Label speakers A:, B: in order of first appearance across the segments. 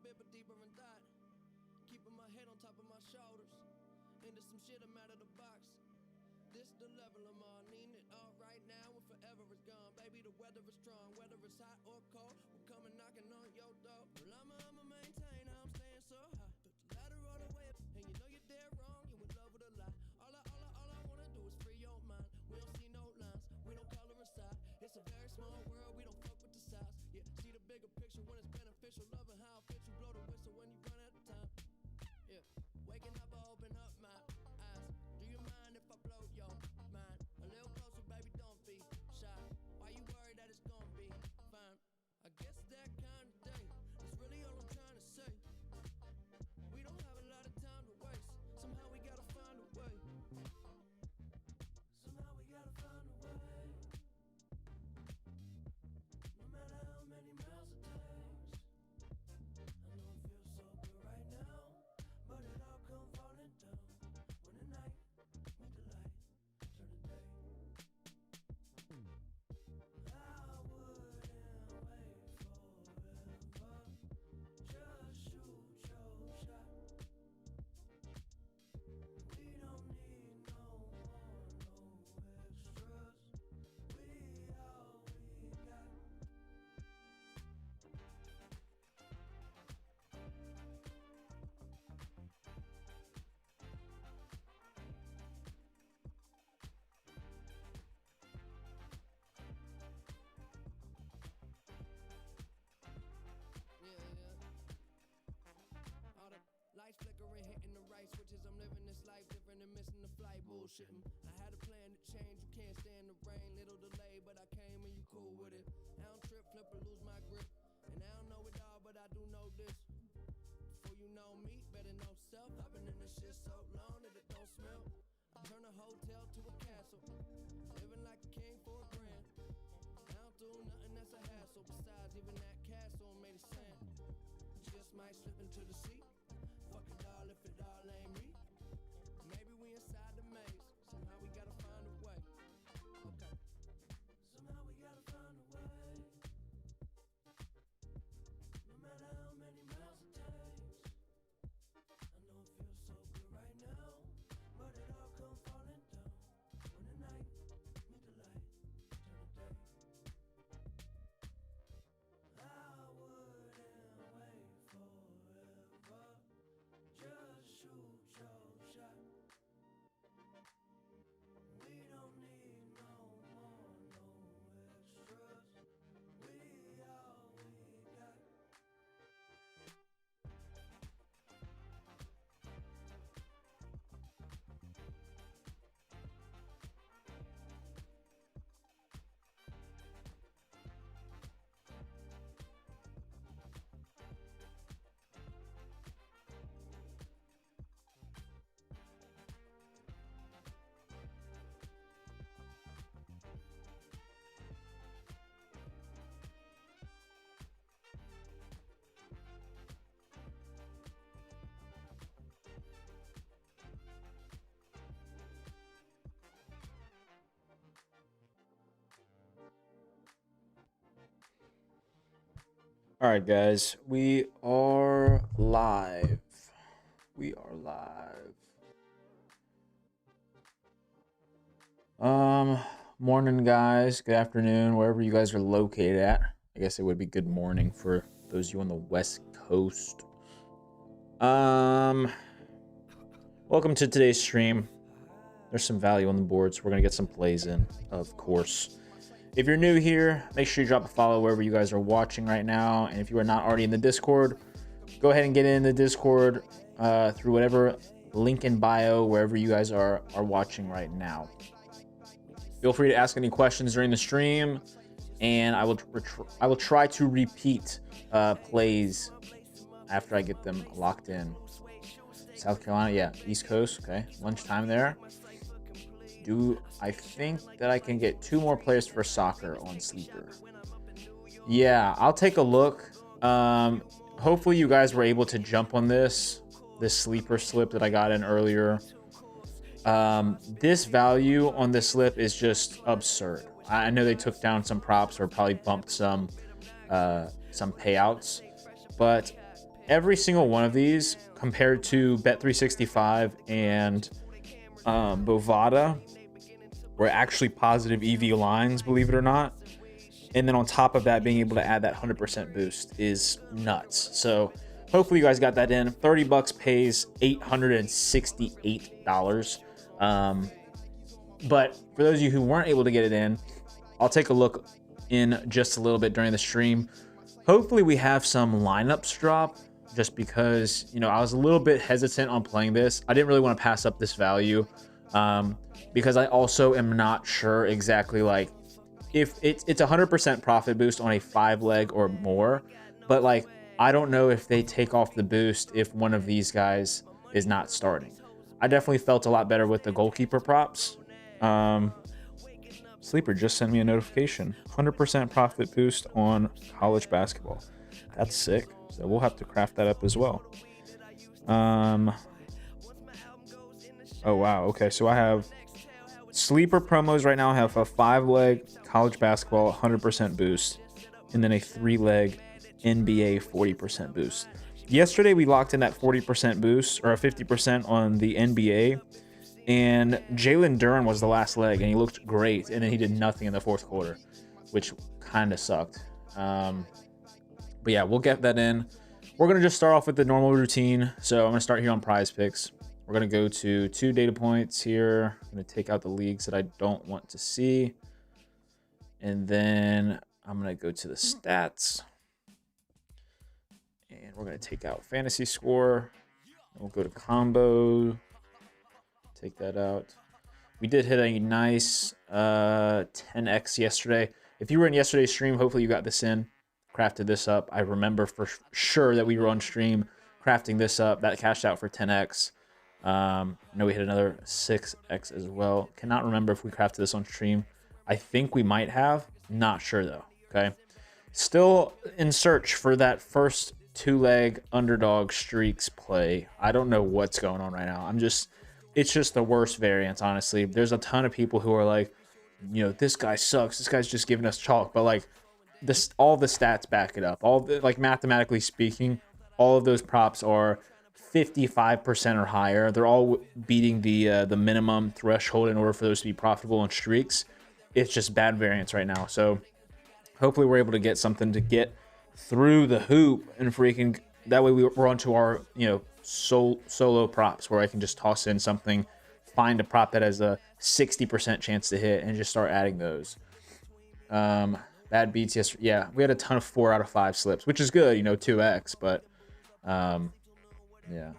A: bit but deeper in thought. Keeping my head on top of my shoulders. Into some shit I'm out of the box. This the level I'm on. Needing it all right now and forever is gone. Baby, the weather is strong. Whether it's hot or cold, we're coming knocking on your door. Well, I'ma maintain how I'm staying so high. Took the ladder all the way up, and you know you're dead wrong. You in love with a lie. All I wanna do is free your mind. We don't see no lines. We don't color aside. It's a very small world. We don't fuck with the size. Yeah, see the bigger picture when it's beneficial. Loving how it fits you. Blow the whistle when you run out of time. Yeah, waking up, I open up my eyes. Do you mind if I blow your mind? A little closer, baby, don't be shy. Why you worried that it's gonna be fine? I guess that kind of day. That's really all I'm trying to say. We don't have a lot of time to waste. Somehow we gotta find a way. Somehow we gotta find a way. No matter how many miles it takes. I know it feels so good right now, but it all come falling down when the night meet the light, turn the day. I wouldn't wait forever, just shoot your shot. We don't need no more, no extras. We all we got. All the lights flickering, hitting the right switches. I'm living this life different and missing the flight. Bullshitting. I had a plan to change. You can't stand the rain. Little delay, but I came and you cool with it. I don't trip, flip, or lose my grip. And I don't know it all, but I do know this. Before you know me, better know self. I've been in this shit so long that it don't smell. I turn a hotel to a castle. Living like a king for a grand. I don't do nothing that's a hassle. Besides, even that castle made of sand. Just might slip into the sea. Fuck it all if it all ain't me. Maybe we inside the maze. Somehow we gotta find a way. Okay. Somehow we gotta find a way. No matter how many miles it takes. I know it feels so good right now, but it all come falling down when the night meet the light, turn the day. I wouldn't wait forever, just shoot your shot. We don't need no more, no extras. We all we got.
B: All right, guys, we are live. We are live. Morning, guys. Good afternoon, wherever you guys are located at. I guess it would be good morning for those of you on the West Coast. Welcome to today's stream. There's some value on the board, so we're gonna get some plays in, of course. If you're new here, make sure you drop a follow wherever you guys are watching right now. And if you are not already in the Discord, go ahead and get in the Discord through whatever link in bio, wherever you guys are watching right now. Feel free to ask any questions during the stream, and I will try to repeat plays after I get them locked in. South Carolina, yeah, East Coast, okay. Lunchtime there. I think that I can get 2 more players for soccer on Sleeper? Yeah, I'll take a look. Hopefully you guys were able to jump on this Sleeper slip that I got in earlier. This value on this slip is just absurd. I know they took down some props or probably bumped some payouts, but every single one of these compared to Bet365 and Bovada were actually positive EV lines, believe it or not. And then on top of that, being able to add that 100% boost is nuts. So hopefully you guys got that in. 30 bucks pays $868. But for those of you who weren't able to get it in, I'll take a look in just a little bit during the stream. Hopefully we have some lineups drop, just because, you know, I was a little bit hesitant on playing this. I didn't really want to pass up this value, because I also am not sure exactly, like, if it's 100% profit boost on a 5-leg or more, but like, I don't know if they take off the boost if one of these guys is not starting. I definitely felt a lot better with the goalkeeper props. Sleeper just sent me a notification. 100% profit boost on college basketball. That's sick. So we'll have to craft that up as well. Oh, wow. Okay, so I have sleeper promos right now. I have a 5-leg college basketball 100% boost, and then a 3-leg NBA 40% boost. Yesterday we locked in that 40% boost, or a 50% on the NBA, and Jalen Duren was the last leg, and he looked great, and then he did nothing in the fourth quarter, which kind of sucked. But yeah, we'll get that in. We're going to just start off with the normal routine. So I'm going to start here on Prize Picks. We're going to go to 2 data points here. I'm going to take out the leagues that I don't want to see. And then I'm going to go to the stats. And we're going to take out fantasy score. We'll go to combo. Take that out. We did hit a nice 10x yesterday. If you were in yesterday's stream, hopefully you got this in. Crafted this up. I remember for sure that we were on stream crafting this up. That cashed out for 10x. I know we hit another 6x as well. Cannot remember if we crafted this on stream. I think we might have. Not sure though. Okay. Still in search for that first 2-leg underdog streaks play. I don't know what's going on right now. It's just the worst variance, honestly. There's a ton of people who are like, you know, this guy sucks. This guy's just giving us chalk. But like, this, all the stats back it up. Like, mathematically speaking, all of those props are 55% or higher. They're all beating the minimum threshold in order for those to be profitable on streaks. It's just bad variance right now. So hopefully we're able to get something to get through the hoop, and freaking that way we're onto our, you know, solo props, where I can just toss in something, find a prop that has a 60% chance to hit, and just start adding those. Bad beats yesterday. Yeah, we had a ton of 4 out of 5 slips, which is good, you know, 2x, but yeah.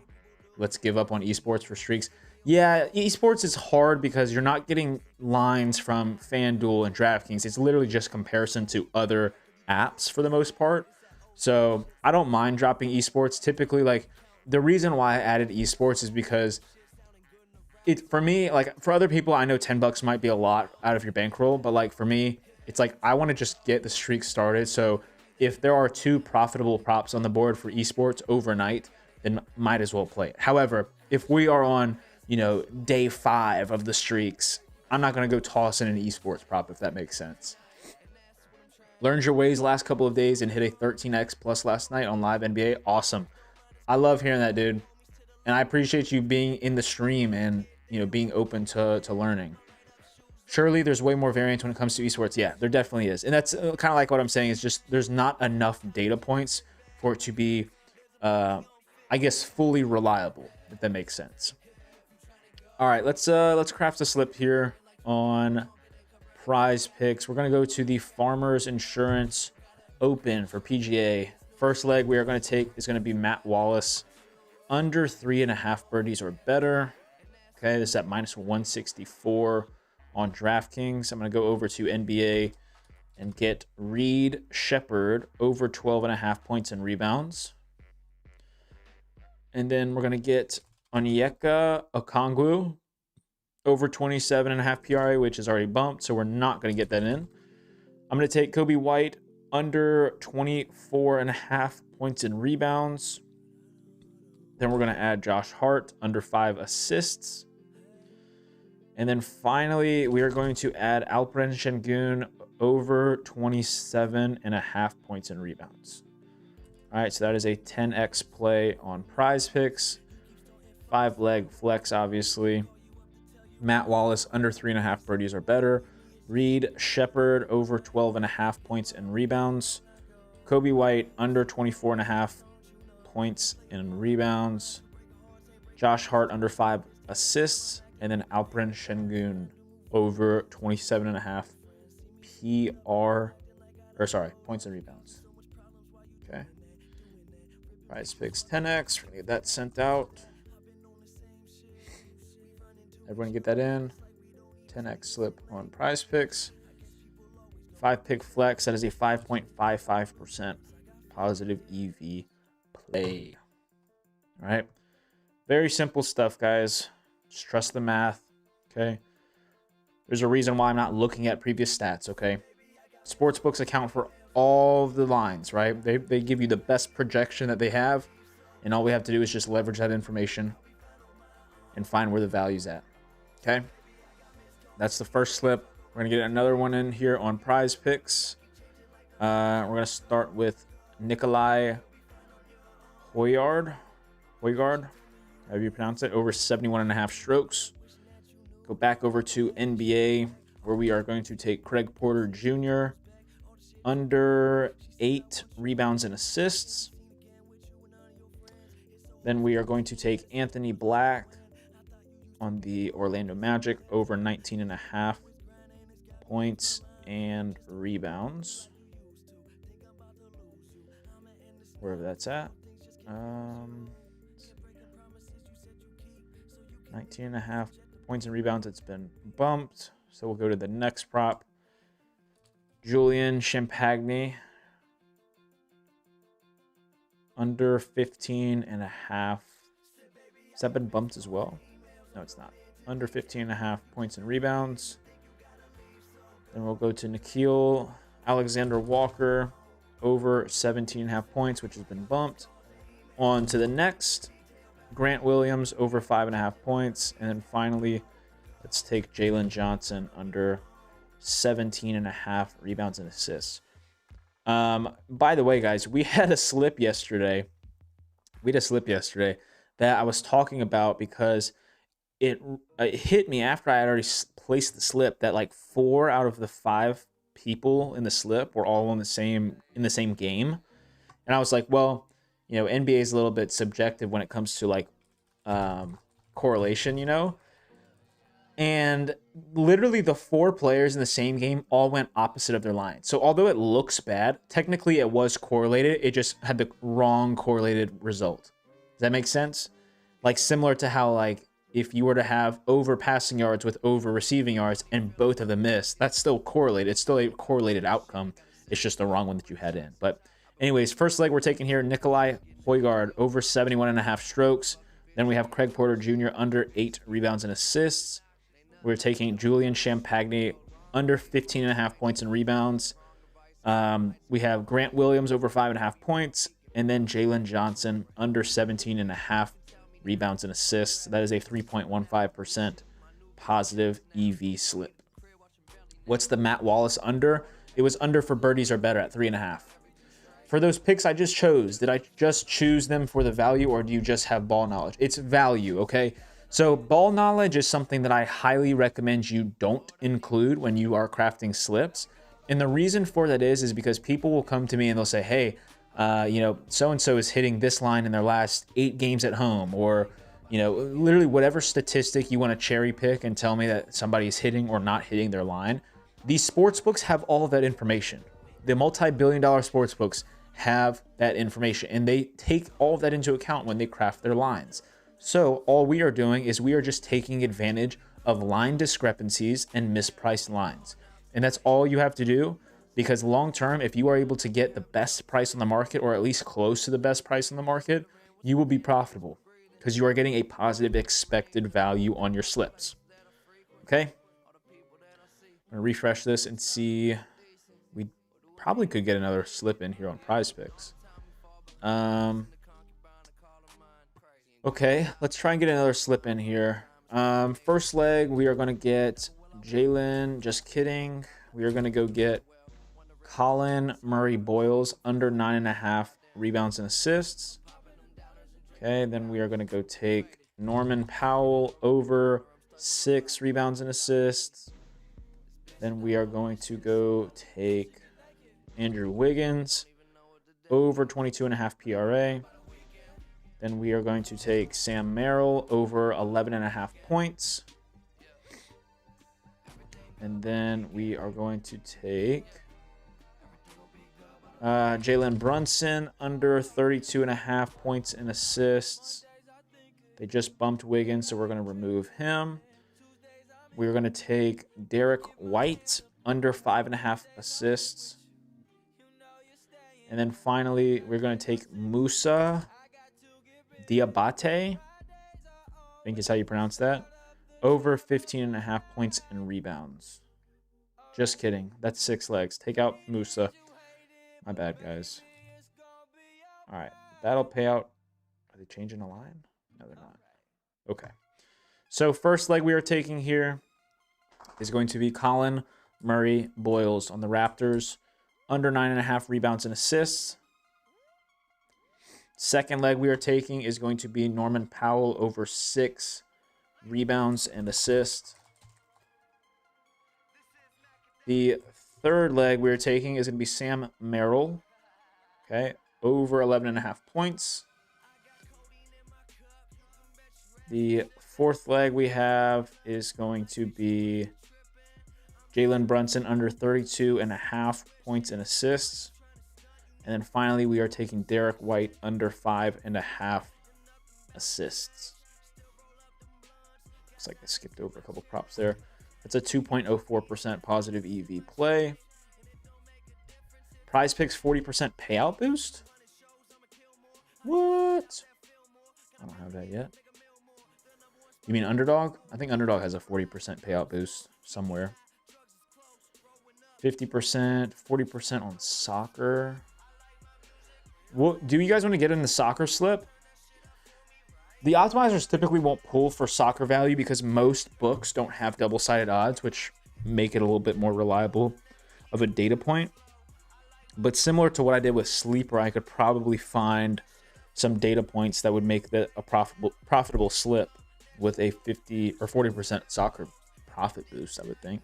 B: Let's give up on esports for streaks. Yeah, esports is hard because you're not getting lines from FanDuel and DraftKings. It's literally just comparison to other apps for the most part. So I don't mind dropping esports. Typically, like, the reason why I added esports is because it, for me, like, for other people, I know $10 might be a lot out of your bankroll, but like for me, it's like I want to just get the streak started. So if there are 2 profitable props on the board for esports overnight, then might as well play it. However, if we are on, you know, day 5 of the streaks, I'm not going to go toss in an esports prop, if that makes sense. Learned your ways last couple of days and hit a 13x plus last night on live NBA. Awesome. I love hearing that, dude. And I appreciate you being in the stream and, you know, being open to learning. Surely there's way more variance when it comes to esports. Yeah, there definitely is. And that's kind of like what I'm saying, is just there's not enough data points for it to be, I guess, fully reliable, if that makes sense. All right, let's craft a slip here on Prize Picks. We're going to go to the Farmers Insurance Open for PGA. First leg we are going to take is going to be Matt Wallace, under 3.5 birdies or better. Okay, this is at -164 on DraftKings. I'm going to go over to NBA and get Reed Shepherd over 12.5 points and rebounds. And then we're going to get Onyeka Okongwu over 27.5 PRA, which is already bumped, so we're not going to get that in. I'm going to take Kobe White under 24.5 points and rebounds. Then we're going to add Josh Hart under 5 assists. And then finally, we are going to add Alperen Şengün over 27.5 points and rebounds. All All right, so that is a 10x play on Prize Picks. 5-leg flex, obviously. Matt Wallace under 3.5 birdies or better. Reed Shepherd over 12.5 points and rebounds. Kobe White under 24.5 points and rebounds. Josh Hart under 5 assists. And then Alperen Şengün over 27.5 points and rebounds. Okay. Prize Picks 10x. We're gonna get that sent out. Everyone get that in. 10x slip on Prize Picks. 5-pick flex. That is a 5.55% positive EV play. All right. Very simple stuff, guys. Just trust the math. Okay. There's a reason why I'm not looking at previous stats. Okay. Sportsbooks account for all the lines, right? They give you the best projection that they have. And all we have to do is just leverage that information and find where the value's at. Okay. That's the first slip. We're going to get another one in here on Prize Picks. We're going to start with Nikolai Højgaard, however you pronounce it, over 71.5 strokes. Go back over to NBA, where we are going to take Craig Porter Jr. under 8 rebounds and assists. Then we are going to take Anthony Black on the Orlando Magic over 19.5 points and rebounds. Wherever that's at. 19.5 points and rebounds. It's been bumped. So we'll go to the next prop. Julian Champagny under 15.5. Has that been bumped as well? No, it's not. Under 15.5 points and rebounds. Then we'll go to Nickeil Alexander-Walker over 17.5 points, which has been bumped. On to the next. Grant Williams over 5.5 points. And then finally, let's take Jalen Johnson under 17.5 rebounds and assists. By the way, guys, we had a slip yesterday. That I was talking about because it hit me after I had already placed the slip that like 4 out of the 5 people in the slip were all in the same game. And I was like, well, you know, NBA is a little bit subjective when it comes to like correlation, you know. And literally the 4 players in the same game all went opposite of their line. So although it looks bad, technically it was correlated. It just had the wrong correlated result. Does that make sense? Like similar to how like if you were to have over passing yards with over receiving yards and both of them miss, that's still correlated. It's still a correlated outcome. It's just the wrong one that you had in. But anyways, first leg we're taking here, Nikolai Højgaard over 71.5 strokes. Then we have Craig Porter Jr. under 8 rebounds and assists. We're taking Julian Champagny under 15.5 points and rebounds. We have Grant Williams over 5.5 points. And then Jalen Johnson under 17.5 rebounds and assists. That is a 3.15% positive EV slip. What's the Matt Wallace under? It was under for birdies or better at 3.5. For those picks I just chose, did I just choose them for the value or do you just have ball knowledge? It's value, okay? So ball knowledge is something that I highly recommend you don't include when you are crafting slips. And the reason for that is because people will come to me and they'll say, hey, you know, so-and-so is hitting this line in their last 8 games at home, or, you know, literally whatever statistic you want to cherry pick and tell me that somebody's hitting or not hitting their line. These sports books have all of that information. The multi-billion-dollar sports books have that information, and they take all of that into account when they craft their lines. So all we are doing is we are just taking advantage of line discrepancies and mispriced lines. And that's all you have to do. Because long term, if you are able to get the best price on the market, or at least close to the best price on the market, you will be profitable because you are getting a positive expected value on your slips. Okay? I'm going to refresh this and see. We probably could get another slip in here on Prize Picks. Okay, let's try and get another slip in here. First leg, we are going to get Jalen. Just kidding. We are going to go get Colin Murray Boyles under 9.5 rebounds and assists. Okay, then we are going to go take Norman Powell over 6 rebounds and assists. Then we are going to go take Andrew Wiggins over 22.5 PRA. Then we are going to take Sam Merrill over 11.5 points. And then we are going to take Jalen Brunson under 32.5 points and assists. They just bumped Wiggins, so we're going to remove him. We're going to take Derek White under 5.5 assists. And then finally, we're going to take Musa Diabate, I think is how you pronounce that, over 15.5 points and rebounds. Just kidding. That's 6 legs. Take out Musa. My bad, guys. All right. That'll pay out. Are they changing a line? No, they're not. Okay. So first leg we are taking here is going to be Colin Murray Boyles on the Raptors. Under 9.5 rebounds and assists. Second leg we are taking is going to be Norman Powell over 6 rebounds and assists. The third leg we're taking is going to be Sam Merrill, okay, over 11.5 points. The fourth leg we have is going to be Jalen Brunson under 32.5 points and assists. And then finally, we are taking Derek White under 5.5 assists. Looks like I skipped over a couple props there. That's a 2.04% positive EV play. Prize Picks 40% payout boost? What? I don't have that yet. You mean Underdog? I think Underdog has a 40% payout boost somewhere. 50%, 40% on soccer. Well, do you guys want to get in the soccer slip? The optimizers typically won't pull for soccer value because most books don't have double-sided odds, which make it a little bit more reliable of a data point. But similar to what I did with Sleeper, I could probably find some data points that would make that a profitable slip with a 50 or 40% soccer profit boost, I would think.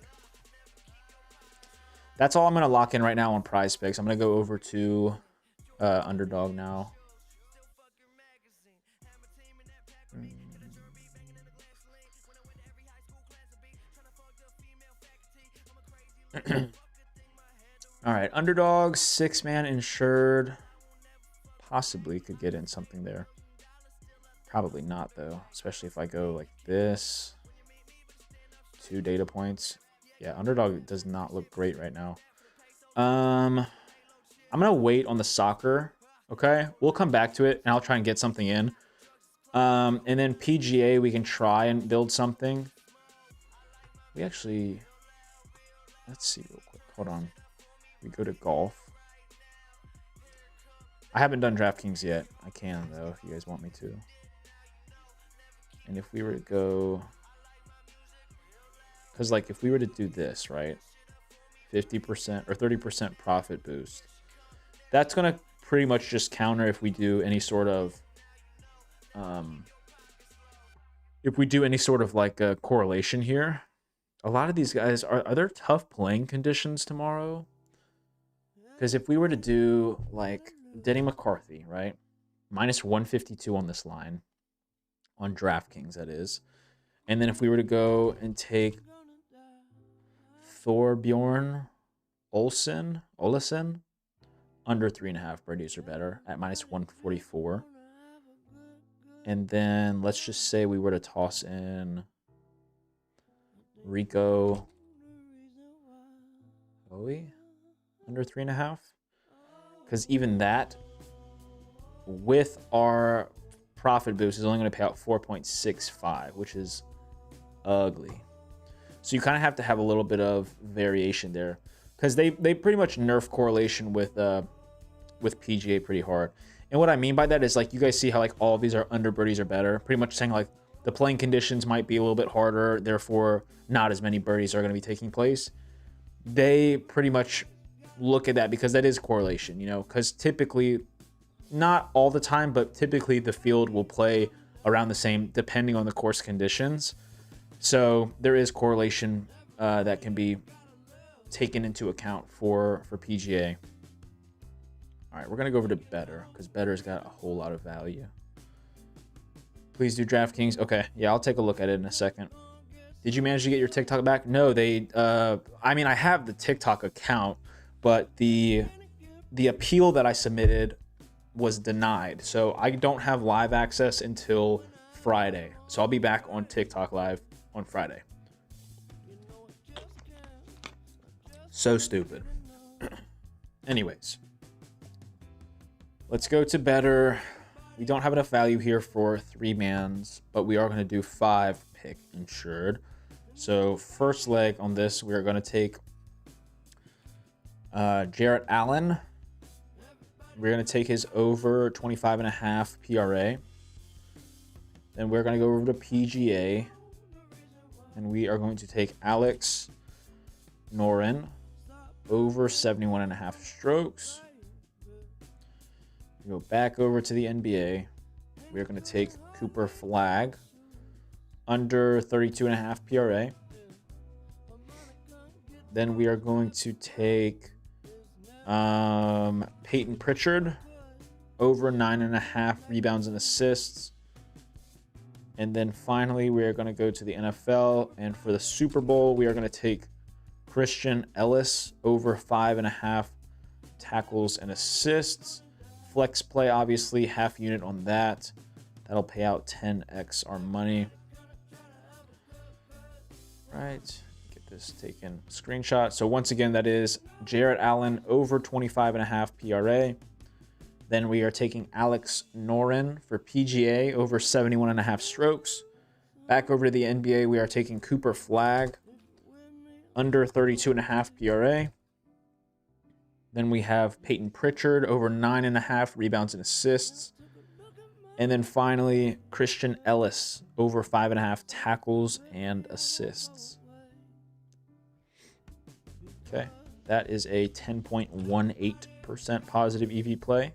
B: That's all I'm going to lock in right now on Prize Picks. I'm going to go over to Underdog now. All right, Underdog, 6-man insured. Possibly could get in something there. Probably not, though, especially if I go like this. 2 data points. Yeah, Underdog does not look great right now. I'm going to wait on the soccer, okay? We'll come back to it, and I'll try and get something in. And then PGA, we can try and build something. We actually... Let's see real quick. Hold on. We go to golf. I haven't done DraftKings yet. I can, though, if you guys want me to. And if we were to go... Because, like, if we were to do this, right? 50% or 30% profit boost. That's going to pretty much just counter if we do any sort of... if we do any sort of, like, a correlation here. A lot of these guys, are there tough playing conditions tomorrow? Because if we were to do, like, Denny McCarthy, right? Minus 152 on this line. On DraftKings, that is. And then if we were to go and take Thorbjorn Olesen, under 3.5 birdies or better at minus 144. And then let's just say we were to toss in Rico Bowie under 3.5. Because even that, with our profit boost, is only going to pay out 4.65, which is ugly. So you kind of have to have a little bit of variation there, because they pretty much nerf correlation with PGA pretty hard. And what I mean by that is, like, you guys see how, like, all of these are under birdies or better, pretty much saying, like, the playing conditions might be a little bit harder, therefore not as many birdies are going to be taking place. They pretty much look at that because that is correlation, you know, because typically not all the time, but typically the field will play around the same depending on the course conditions. So there is correlation that can be taken into account for PGA. All right, we're going to go over to Better because Better's got a whole lot of value. Please do DraftKings. Okay, yeah, I'll take a look at it in a second. Did you manage to get your TikTok back? No, they, I mean, I have the TikTok account, but the appeal that I submitted was denied. So I don't have live access until Friday. So I'll be back on TikTok live on Friday. So stupid. Anyways, let's go to Better. We don't have enough value here for 3-mans, but we are going to do 5-pick insured. So first leg on this, we are going to take Jarrett Allen. We're going to take his over 25.5 PRA. Then we're going to go over to PGA. And we are going to take Alex Noren over 71.5 strokes. We go back over to the NBA. We're going to take Cooper Flag under 32.5 PRA. Then we are going to take Peyton Pritchard over 9.5 rebounds and assists. And then finally, we are going to go to the NFL. And for the Super Bowl, we are going to take Christian Ellis over 5.5 tackles and assists. Flex play, obviously, half unit on that. That'll pay out 10x our money. Right. Get this taken screenshot. So once again, that is Jarrett Allen over 25.5 PRA. Then we are taking Alex Noren for PGA over 71.5 strokes. Back over to the NBA, we are taking Cooper Flag under 32.5 PRA. Then we have Peyton Pritchard over 9.5 rebounds and assists. And then finally, Christian Ellis over 5.5 tackles and assists. Okay, that is a 10.18% positive EV play.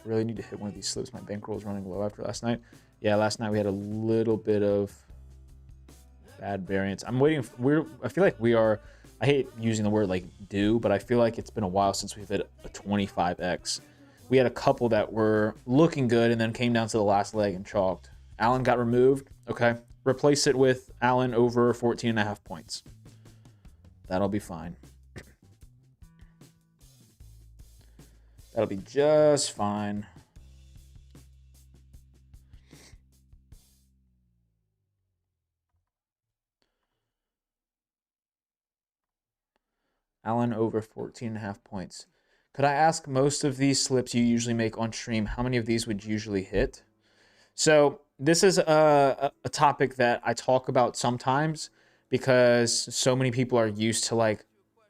B: Really need to hit one of these slips. My bankroll is running low after last night. Yeah, last night we had a little bit of bad variance. I'm waiting. I feel like we are. I hate using the word like due, but I feel like it's been a while since we've hit a 25x. We had a couple that were looking good and then came down to the last leg and chalked. Allen got removed. Okay, replace it with Allen over 14.5 points. That'll be fine. That'll be just fine. Allen over 14.5 points. Could I ask, most of these slips you usually make on stream, how many of these would usually hit? So this is a topic that I talk about sometimes because so many people are used to like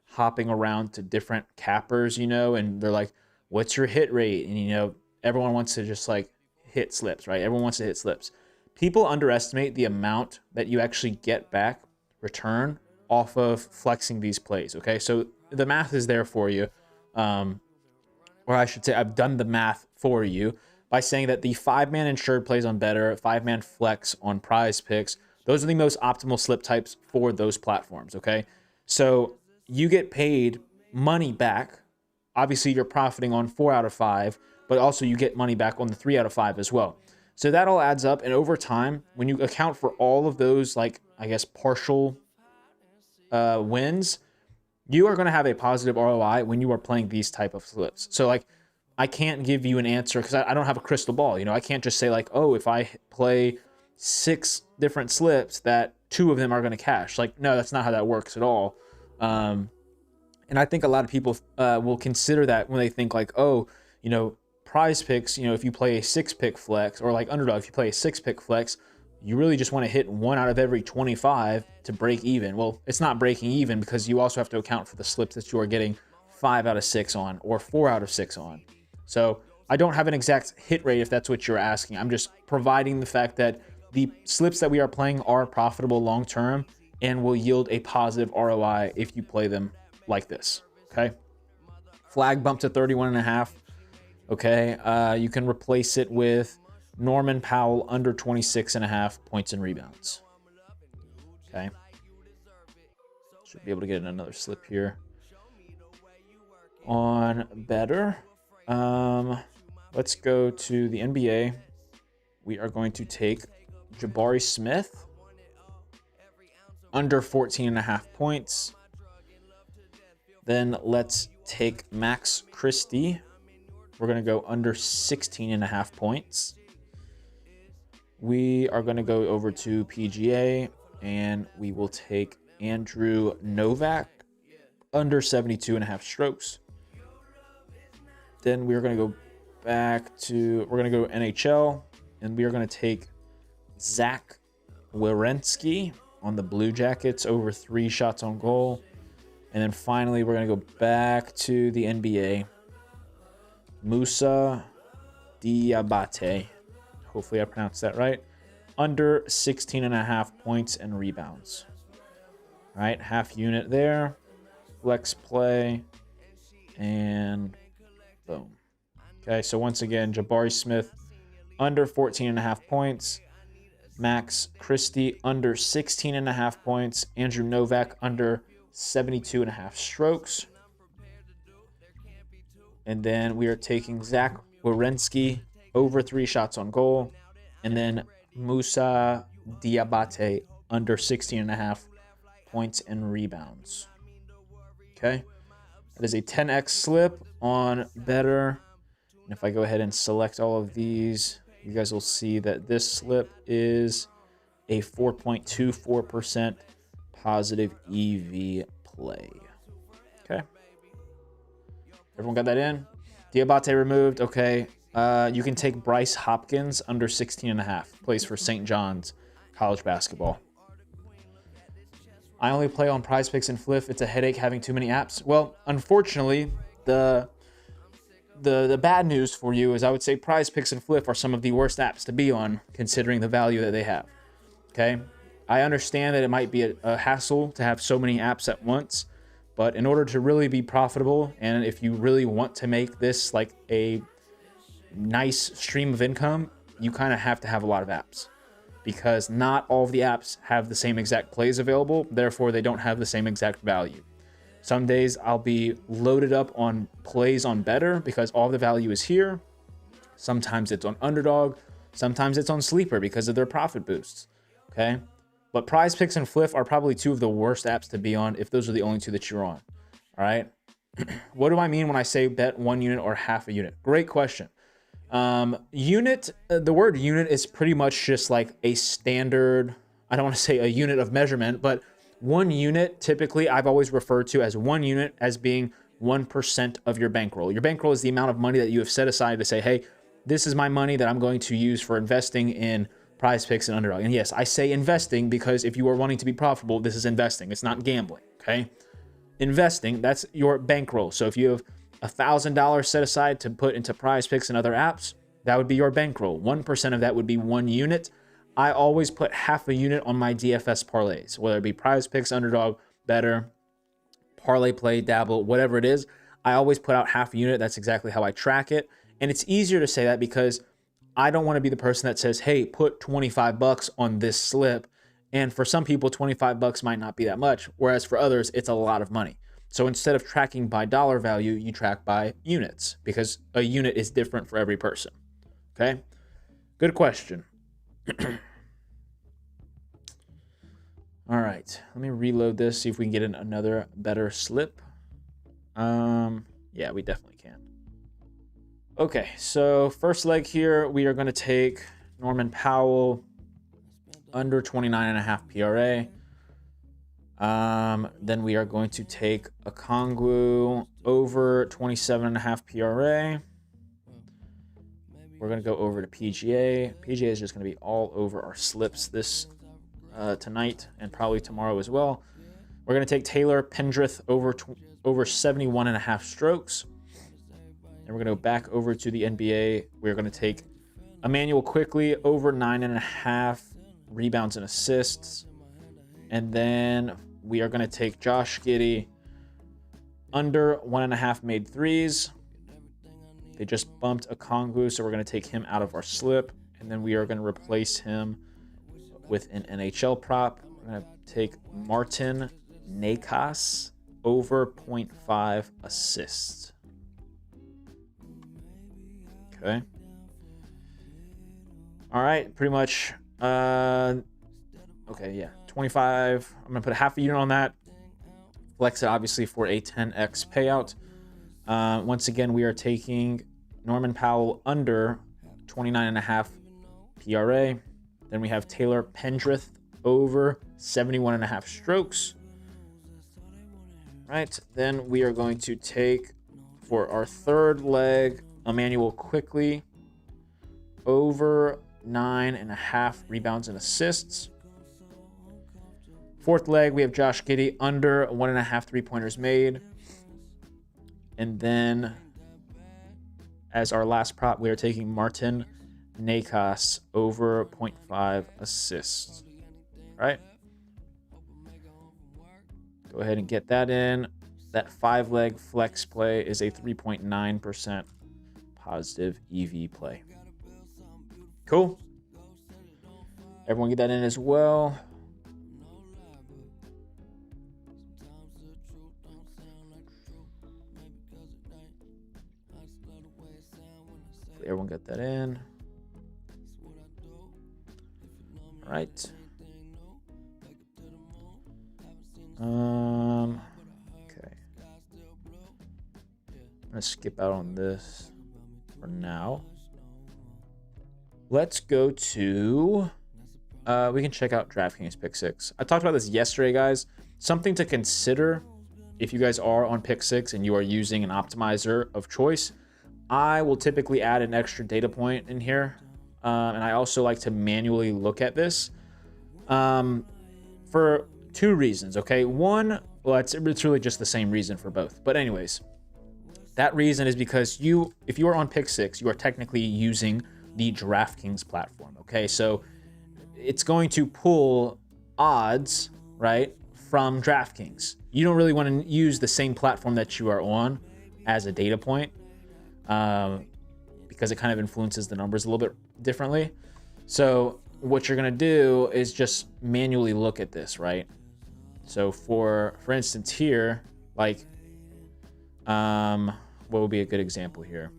B: hopping around to different cappers, you know, and they're like, what's your hit rate? And, you know, everyone wants to just like hit slips, right? Everyone wants to hit slips. People underestimate the amount that you actually get back return off of flexing these plays. Okay, so the math is there for you. Or I should say I've done the math for you by saying that the 5-man insured plays on Better, 5-man flex on Prize Picks, those are the most optimal slip types for those platforms. Okay, so you get paid money back. Obviously, you're profiting on 4 out of 5, but also you get money back on the 3 out of 5 as well. So that all adds up, and over time, when you account for all of those, like, I guess, partial wins, you are going to have a positive ROI when you are playing these type of slips. So, like, I can't give you an answer because I don't have a crystal ball. You know, I can't just say, like, oh, if I play 6 different slips, that 2 of them are going to cash. Like, no, that's not how that works at all. And I think a lot of people will consider that when they think like, oh, you know, Prize Picks, you know, if you play a 6-pick flex, or like Underdog, if you play a 6-pick flex, you really just want to hit 1 out of every 25 to break even. Well, it's not breaking even because you also have to account for the slips that you are getting 5 out of 6 on or 4 out of 6 on. So I don't have an exact hit rate if that's what you're asking. I'm just providing the fact that the slips that we are playing are profitable long-term and will yield a positive ROI if you play them like this, okay? flag bump to 31.5. Okay, you can replace it with Norman Powell under 26.5 points and rebounds. Okay, should be able to get another slip here on better. Let's go to the NBA. We are going to take Jabari Smith under 14.5 points. Then let's take Max Christie. We're going to go under 16.5 points. We are going to go over to PGA, and we will take Andrew Novak under 72.5 strokes. Then we are going to go back to, we're going to go NHL, and we are going to take Zach Werenski on the Blue Jackets over 3 shots on goal. And then finally, we're going to go back to the NBA. Musa Diabate. Hopefully I pronounced that right. Under 16.5 points and rebounds. All right, half unit there. Flex play. And boom. Okay, so once again, Jabari Smith under 14.5 points. Max Christie under 16.5 points. Andrew Novak under 72.5 strokes. And then we are taking Zach Werenski over 3 shots on goal. And then Musa Diabate under 16.5 points and rebounds. Okay. That is a 10x slip on better. And if I go ahead and select all of these, you guys will see that this slip is a 4.24% positive EV play. Okay. Everyone got that in? Diabate removed. Okay. You can take Bryce Hopkins under 16.5. Plays for St. John's college basketball. I only play on Prize Picks and Flip. It's a headache having too many apps. Well, unfortunately, the bad news for you is I would say Prize Picks and Flip are some of the worst apps to be on, considering the value that they have. Okay? I understand that it might be a hassle to have so many apps at once, but in order to really be profitable, and if you really want to make this like a nice stream of income, you kind of have to have a lot of apps, because not all of the apps have the same exact plays available. Therefore, they don't have the same exact value. Some days I'll be loaded up on plays on better because all the value is here. Sometimes it's on underdog. Sometimes it's on sleeper because of their profit boosts. Okay. But Prize Picks and Flip are probably 2 of the worst apps to be on if those are the only 2 that you're on. All right. What do I mean when I say bet 1 unit or half a unit? Great question. Unit, the word unit is pretty much just like a standard, I don't want to say a unit of measurement, but 1 unit, typically I've always referred to as 1 unit as being 1% of your bankroll. Your bankroll is the amount of money that you have set aside to say, hey, this is my money that I'm going to use for investing in Prize Picks and underdog. And yes, I say investing because if you are wanting to be profitable, this is investing. It's not gambling, okay? Investing, that's your bankroll. So if you have $1,000 set aside to put into Prize Picks and other apps, that would be your bankroll. 1% of that would be 1 unit. I always put half a unit on my DFS parlays, whether it be Prize Picks, underdog, better, parlay play, dabble, whatever it is. I always put out half a unit. That's exactly how I track it. And it's easier to say that because I don't want to be the person that says, hey, put $25 on this slip. And for some people, $25 might not be that much, whereas for others, it's a lot of money. So instead of tracking by dollar value, you track by units because a unit is different for every person. Okay? Good question. All right, let me reload this, see if we can get in another better slip. Yeah, we definitely can. Okay, so first leg here, we are going to take Norman Powell under 29.5 PRA. Then we are going to take Okongwu over 27.5 PRA. We're going to go over to PGA. PGA is just going to be all over our slips this tonight and probably tomorrow as well. We're going to take Taylor Pendrith over 71.5 strokes. And we're going to go back over to the NBA. We're going to take Emmanuel Quickly over 9.5 rebounds and assists. And then we are going to take Josh Giddey under 1.5 made threes. They just bumped a Kongu, so we're going to take him out of our slip. And then we are going to replace him with an NHL prop. We're going to take Martin Necas over 0.5 assists. Okay. All right, pretty much. Okay, yeah, 25. I'm going to put a half a unit on that. Flex it, obviously, for a 10x payout. Once again, we are taking Norman Powell under 29.5 PRA. Then we have Taylor Pendrith over 71.5 strokes. Right. Then we are going to take, for our third leg, Emmanuel Quickly over 9.5 rebounds and assists. Fourth leg, we have Josh Giddey under 1.5 3-pointers made. And then, as our last prop, we are taking Martin Necas over 0.5 assists. All right. Go ahead and get that in. That 5-leg flex play is a 3.9% positive EV play. Cool. Everyone get that in as well. Everyone get that in. All right. Okay. I'm gonna skip out on this for now. Let's go to. We can check out DraftKings Pick 6. I talked about this yesterday, guys. Something to consider if you guys are on Pick 6 and you are using an optimizer of choice. I will typically add an extra data point in here. And I also like to manually look at this for two reasons, okay? One, well, it's really just the same reason for both. But anyways, that reason is because if you are on Pick 6, you are technically using the DraftKings platform, okay? So it's going to pull odds, right, from DraftKings. You don't really want to use the same platform that you are on as a data point. Because it kind of influences the numbers a little bit differently. So what you're going to do is just manually look at this, right? So for instance here, like, what would be a good example here?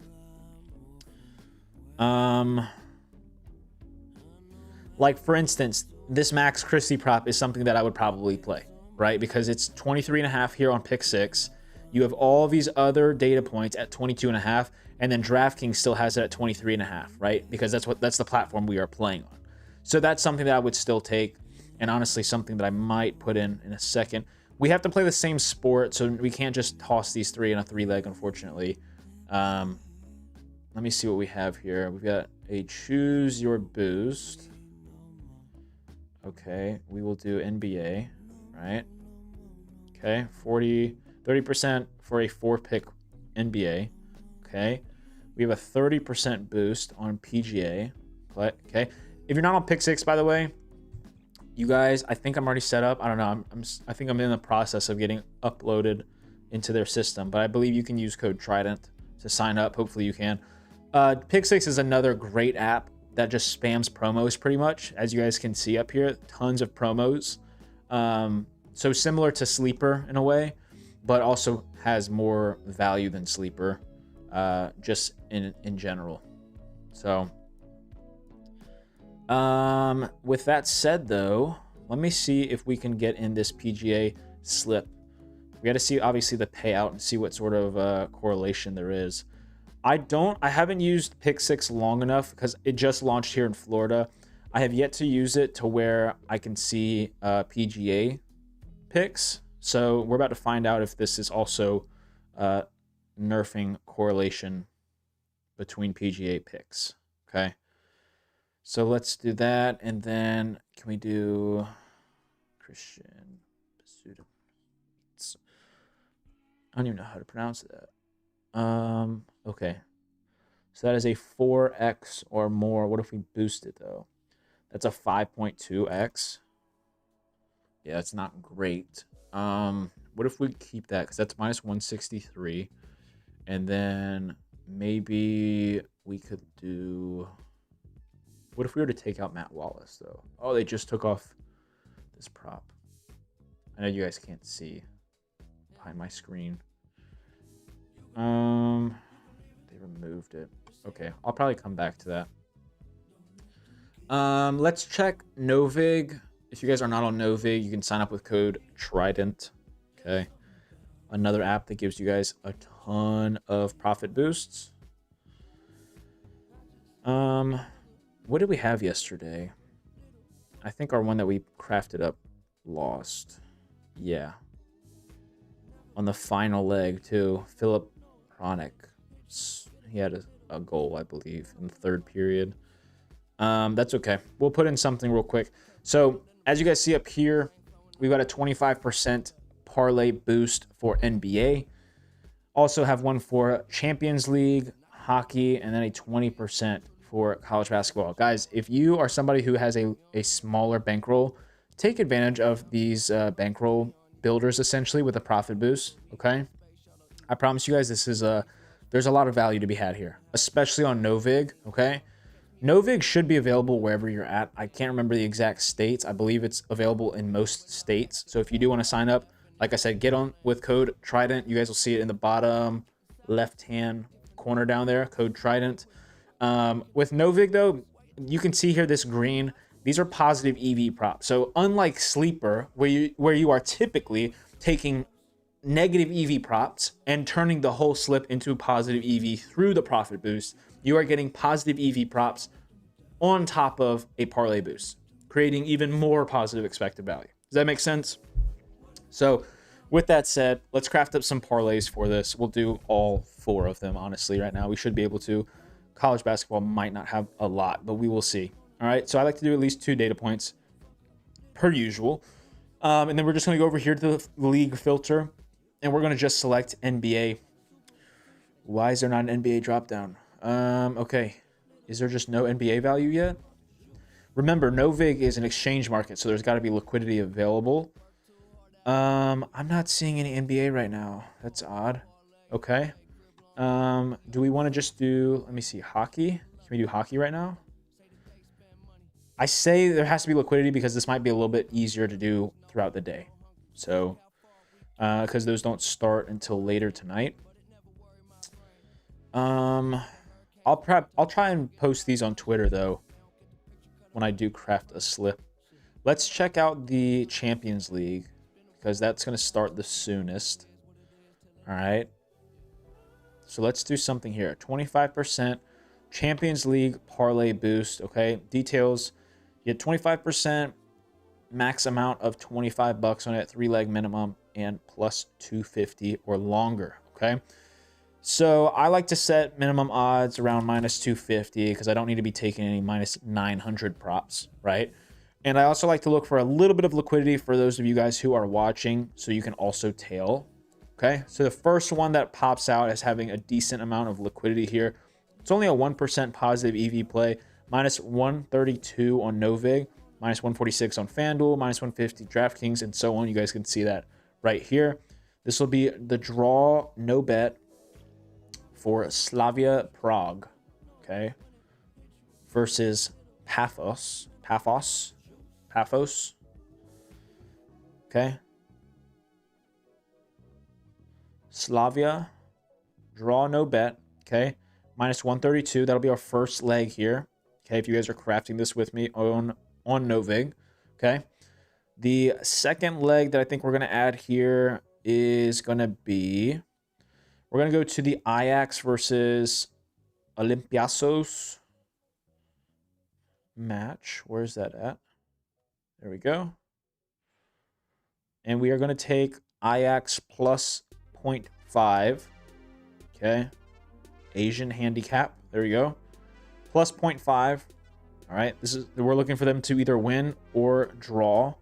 B: Like for instance, this Max Christie prop is something that I would probably play, right? Because it's 23.5 here on Pick 6. You have all these other data points at 22.5, and then DraftKings still has it at 23.5, right? Because that's the platform we are playing on. So that's something that I would still take, and honestly, something that I might put in a second. We have to play the same sport, so we can't just toss these three in a 3-leg, unfortunately. Let me see what we have here. We've got a choose your boost. Okay, we will do NBA, right? Okay, 30% for a 4-pick NBA. Okay, we have a 30% boost on PGA. Okay, if you're not on Pick 6, by the way, you guys, I think I'm already set up. I don't know. I think I'm in the process of getting uploaded into their system, but I believe you can use code Trident to sign up. Hopefully you can. Pick 6 is another great app that just spams promos pretty much. As you guys can see up here, tons of promos. So similar to Sleeper in a way, but also has more value than Sleeper, just in general. So, with that said, though, let me see if we can get in this PGA slip. We got to see, obviously, the payout and see what sort of correlation there is. I haven't used Pick 6 long enough because it just launched here in Florida. I have yet to use it to where I can see PGA picks. So we're about to find out if this is also nerfing correlation between PGA picks. Okay. So let's do that. And then can we do Christian Pasuda? I don't even know how to pronounce that. Okay. So that is a 4x or more. What if we boost it though? That's a 5.2x. Yeah, that's not great. What if we keep that? Because that's minus 163. And then maybe we could do... What if we were to take out Matt Wallace, though? Oh, they just took off this prop. I know you guys can't see behind my screen. They removed it. Okay, I'll probably come back to that. Let's check Novig. If you guys are not on Novig, you can sign up with code Trident. Okay. Another app that gives you guys a ton of profit boosts. What did we have yesterday? I think our one that we crafted up lost. Yeah. On the final leg, too. Philip Pronic. He had a goal, I believe, in the third period. That's okay. We'll put in something real quick. So, as you guys see up here, we've got a 25% parlay boost for NBA. Also have one for Champions League, hockey, and then a 20% for college basketball. Guys, if you are somebody who has a smaller bankroll, take advantage of these bankroll builders essentially with a profit boost, okay? I promise you guys there's a lot of value to be had here, especially on Novig, okay? Novig should be available wherever you're at. I can't remember the exact states. I believe it's available in most states. So if you do want to sign up, like I said, get on with code Trident. You guys will see it in the bottom left-hand corner down there, code Trident. With Novig, though, you can see here this green. These are positive EV props. So unlike Sleeper, where you are typically taking negative EV props and turning the whole slip into positive EV through the profit boost, you are getting positive EV props on top of a parlay boost, creating even more positive expected value. Does that make sense? So with that said, let's craft up some parlays for this. We'll do all 4 of them, honestly, right now. We should be able to. College basketball might not have a lot, but we will see. All right, so I like to do at least 2 data points per usual. And then we're just going to go over here to the league filter, and we're going to just select NBA. Why is there not an NBA dropdown? Okay. Is there just no NBA value yet? Remember, Novig is an exchange market, so there's got to be liquidity available. I'm not seeing any NBA right now. That's odd. Okay. Do we want to just do, let me see, hockey? Can we do hockey right now? I say there has to be liquidity because this might be a little bit easier to do throughout the day. So, because those don't start until later tonight. I'll try and post these on Twitter though when I do craft a slip. Let's check out the Champions League because that's going to start the soonest. All right. So let's do something here. 25% Champions League parlay boost. Okay. Details. You get 25%, max amount of $25 on it, 3-leg minimum, and plus 250 or longer. Okay. So I like to set minimum odds around minus 250 because I don't need to be taking any minus 900 props, right? And I also like to look for a little bit of liquidity for those of you guys who are watching so you can also tail. Okay, so the first one that pops out as having a decent amount of liquidity here. It's only a 1% positive EV play, minus 132 on Novig, minus 146 on FanDuel, minus 150 DraftKings, and so on. You guys can see that right here. This will be the draw no bet for Slavia Prague, okay, versus Paphos, okay. Slavia, draw no bet, okay, minus 132. That'll be our first leg here, okay, if you guys are crafting this with me on Novig, okay. The second leg that I think we're going to add here is going to be, we're going to go to the Ajax versus Olympiacos match. Where's that at? There we go. And we are going to take Ajax plus 0.5. Okay. Asian handicap. There we go. Plus 0.5. All right. We're looking for them to either win or draw.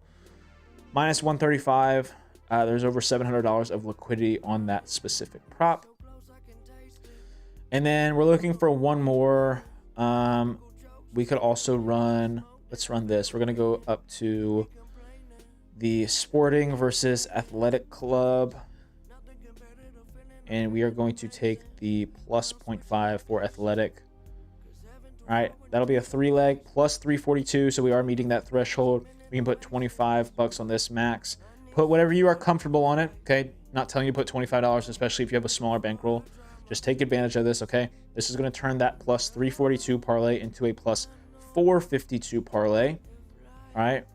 B: Minus 135. There's over $700 of liquidity on that specific prop. And then we're looking for one more. We could also run, let's run this. We're going to go up to the Sporting versus Athletic Club. And we are going to take the plus 0.5 for Athletic. All right, that'll be a 3-leg plus 342. So we are meeting that threshold. We can put $25 on this max. Put whatever you are comfortable on it. Okay, not telling you to put $25, especially if you have a smaller bankroll. Just take advantage of this. Okay, this is going to turn that plus 342 parlay into a plus 452 parlay. All right,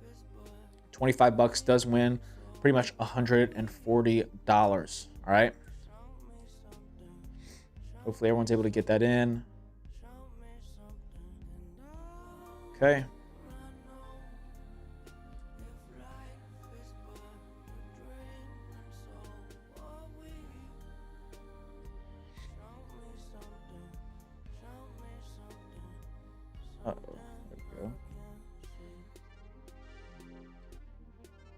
B: $25 does win pretty much $140. All right. Hopefully everyone's able to get that in. Okay. Uh-oh. There we go.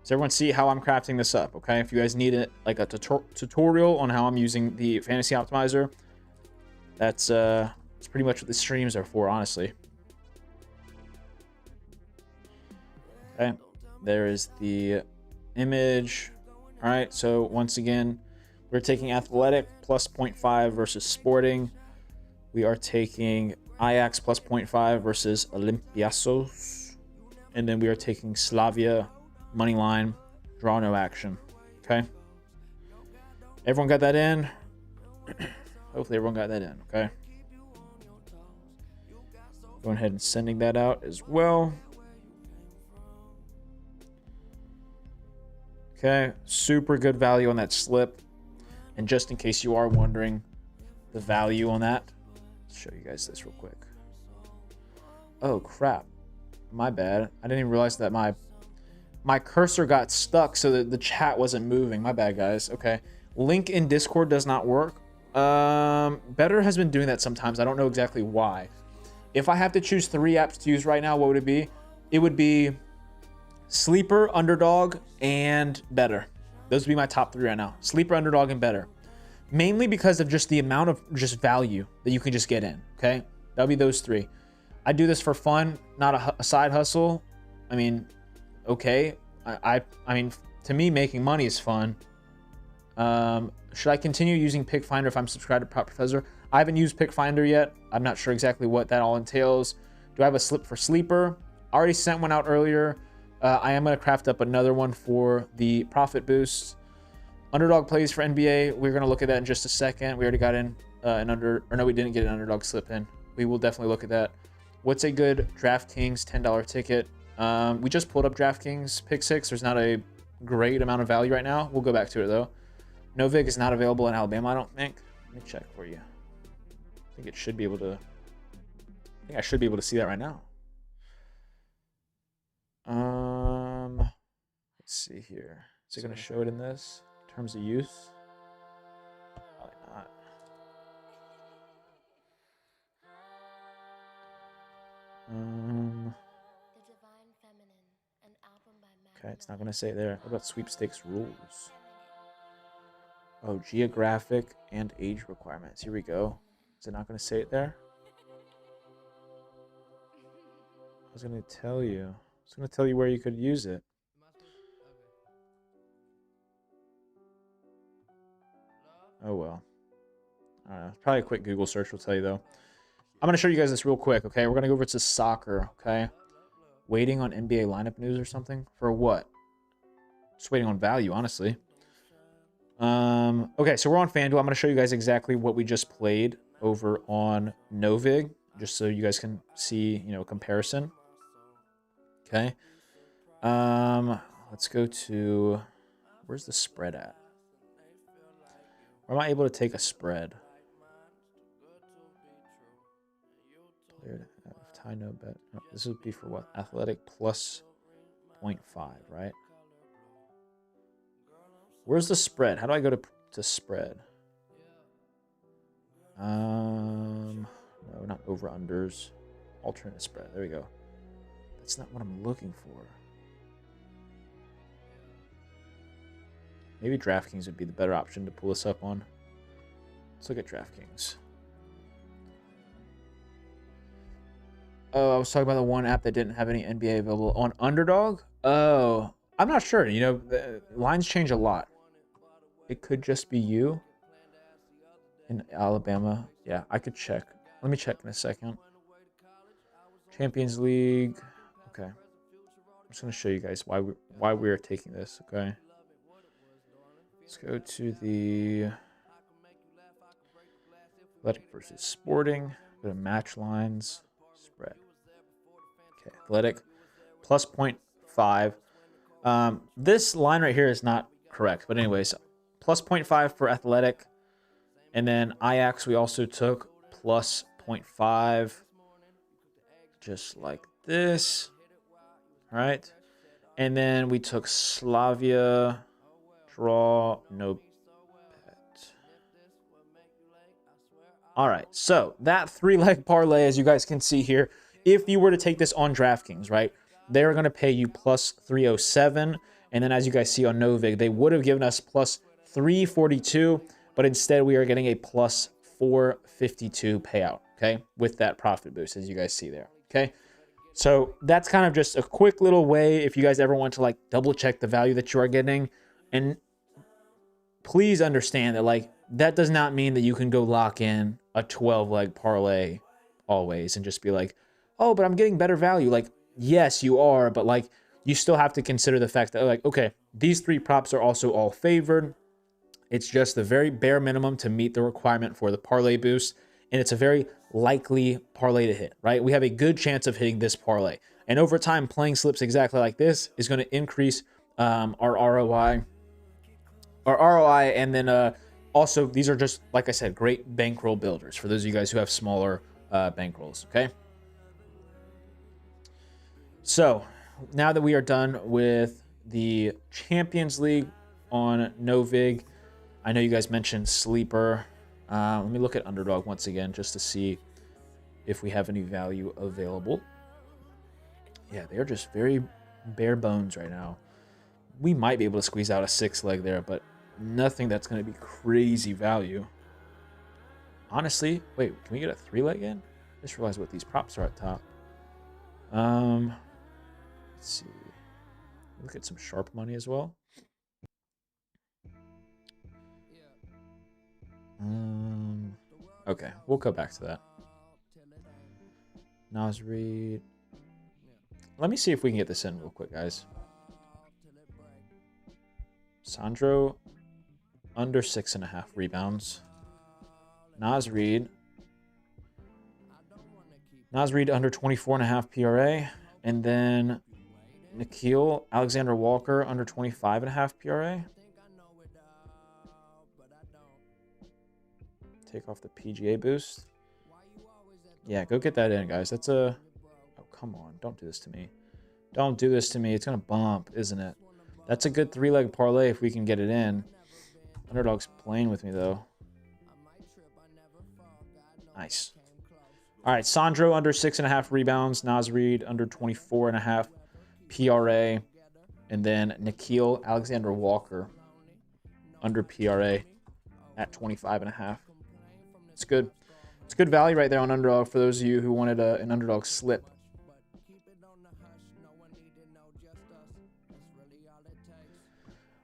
B: Does everyone see how I'm crafting this up? Okay. If you guys need it, like a tutorial on how I'm using the Fantasy Optimizer, that's pretty much what the streams are for, honestly. Okay, there is the image. All right, so once again, we're taking Athletic plus 0.5 versus Sporting. We are taking Ajax plus 0.5 versus Olympiacos. And then we are taking Slavia money line, draw no action. Okay, everyone got that in? Hopefully everyone got that in, okay? Going ahead and sending that out as well. Okay, super good value on that slip. And just in case you are wondering the value on that, let's show you guys this real quick. Oh, crap. My bad. I didn't even realize that my cursor got stuck so that the chat wasn't moving. My bad, guys. Okay. Link in Discord does not work. Better has been doing that sometimes. I don't know exactly why. If I have to choose 3 apps to use right now, what would it be? It would be Sleeper, Underdog, and Better. Those would be my top 3 right now. Sleeper, Underdog, and Better. Mainly because of just the amount of just value that you can just get in. Okay, that'll be those 3. I do this for fun, not a side hustle. I mean, okay. I mean, to me, making money is fun. Should I continue using Pick Finder if I'm subscribed to Prop Professor? I haven't used Pick Finder yet. I'm not sure exactly what that all entails. Do I have a slip for Sleeper? I already sent one out earlier. I am going to craft up another one for the profit boost. Underdog plays for NBA. We're going to look at that in just a second. We already got in no, we didn't get an underdog slip in. We will definitely look at that. What's a good DraftKings $10 ticket? We just pulled up DraftKings Pick 6. There's not a great amount of value right now. We'll go back to it though. Novig is not available in Alabama, I don't think. Let me check for you. I think it should be able to. I think I should be able to see that right now. Let's see here. Is it going to show it in this? Terms of use? Probably not. Okay, it's not going to say it there. What about sweepstakes rules? Oh, geographic and age requirements. Here we go. Is it not going to say it there? I was going to tell you. I was going to tell you where you could use it. Oh, well. I don't know. Probably a quick Google search will tell you, though. I'm going to show you guys this real quick, okay? We're going to go over to soccer, okay? Waiting on NBA lineup news or something? For what? Just waiting on value, honestly. Okay, so we're on FanDuel. I'm going to show you guys exactly what we just played over on Novig, just so you guys can see, you know, comparison. Okay. Let's go to, where's the spread at? Where am I able to take a spread? Player tie no bet. No, this would be for what? Athletic plus 0.5, right? Where's the spread? How do I go to spread? No, not over unders. Alternate spread. There we go. That's not what I'm looking for. Maybe DraftKings would be the better option to pull this up on. Let's look at DraftKings. Oh, I was talking about the one app that didn't have any NBA available on Underdog. Oh, I'm not sure. You know, the lines change a lot. It could just be you in Alabama. Yeah, I could check. Let me check in a second. Champions League. Okay. I'm just going to show you guys why we are taking this, okay? Let's go to the Athletic versus Sporting. Go to match lines. Spread. Okay, Athletic plus 0.5. This line right here is not correct. But anyways, plus 0.5 for Athletic. And then Ajax we also took plus 0.5. Just like this. All right. And then we took Slavia. Draw. No bet. All right. So that 3-leg parlay, as you guys can see here, if you were to take this on DraftKings, right, they're going to pay you plus 307. And then as you guys see on Novig, they would have given us plus 342. But instead, we are getting a plus 452 payout, okay, with that profit boost, as you guys see there, okay? So that's kind of just a quick little way if you guys ever want to, like, double-check the value that you are getting. And please understand that, like, that does not mean that you can go lock in a 12-leg parlay always and just be like, oh, but I'm getting better value. Like, yes, you are, but, like, you still have to consider the fact that, like, okay, these 3 props are also all favored. It's just the very bare minimum to meet the requirement for the parlay boost, and it's a very likely parlay to hit, right? We have a good chance of hitting this parlay. And over time, playing slips exactly like this is going to increase our ROI. And then also, these are just, like I said, great bankroll builders for those of you guys who have smaller bankrolls, okay? So, now that we are done with the Champions League on Novig, I know you guys mentioned Sleeper. Let me look at Underdog once again just to see if we have any value available. Yeah, they're just very bare bones right now. We might be able to squeeze out a 6-leg there, but nothing that's going to be crazy value. Honestly, wait, can we get a 3-leg in? I just realized what these props are at top. Let's see. Look at some sharp money as well. Okay, we'll go back to that. Nasrid. Let me see if we can get this in real quick, guys. Sandro, under 6.5 rebounds. Nasrid under 24.5 PRA. And then Nikhil Alexander Walker, under 25.5 PRA. Take off the PGA boost. Yeah, go get that in, guys. That's a... Oh, come on. Don't do this to me. Don't do this to me. It's going to bump, isn't it? That's a good 3-leg parlay if we can get it in. Underdog's playing with me, though. Nice. All right, Sandro under 6.5 rebounds. Nasrid under 24.5 PRA. And then Nikhil Alexander Walker under PRA at 25.5. It's good. It's good value right there on Underdog for those of you who wanted an Underdog slip.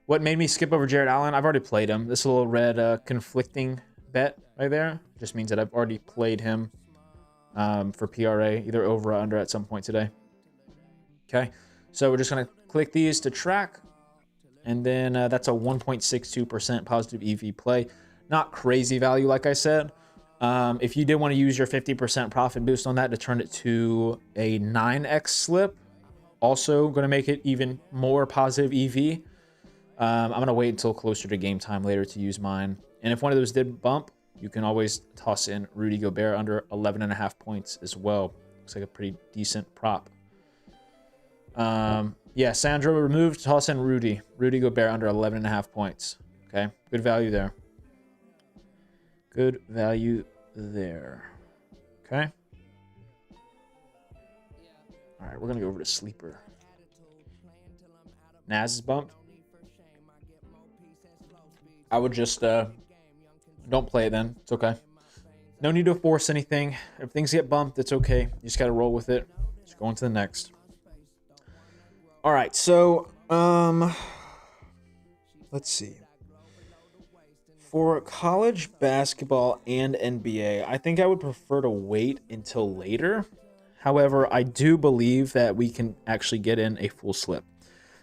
B: What made me skip over Jared Allen? I've already played him. This little red conflicting bet right there just means that I've already played him for PRA, either over or under at some point today. Okay, so we're just going to click these to track. And then that's a 1.62% positive EV play. Not crazy value, like I said. If you did want to use your 50% profit boost on that to turn it to a 9x slip, also going to make it even more positive EV. I'm going to wait until closer to game time later to use mine. And if one of those did bump, you can always toss in Rudy Gobert under 11.5 points as well. Looks like a pretty decent prop. Yeah, Sandro removed, toss in Rudy. Rudy Gobert under 11.5 points. Okay, good value there. Good value there. Okay. All right, we're going to go over to Sleeper. Naz is bumped. I would just don't play it then. It's okay. No need to force anything. If things get bumped, it's okay. You just got to roll with it. Just go on to the next. All right, so Let's see. For college basketball and NBA, I think I would prefer to wait until later. However, I do believe that we can actually get in a full slip.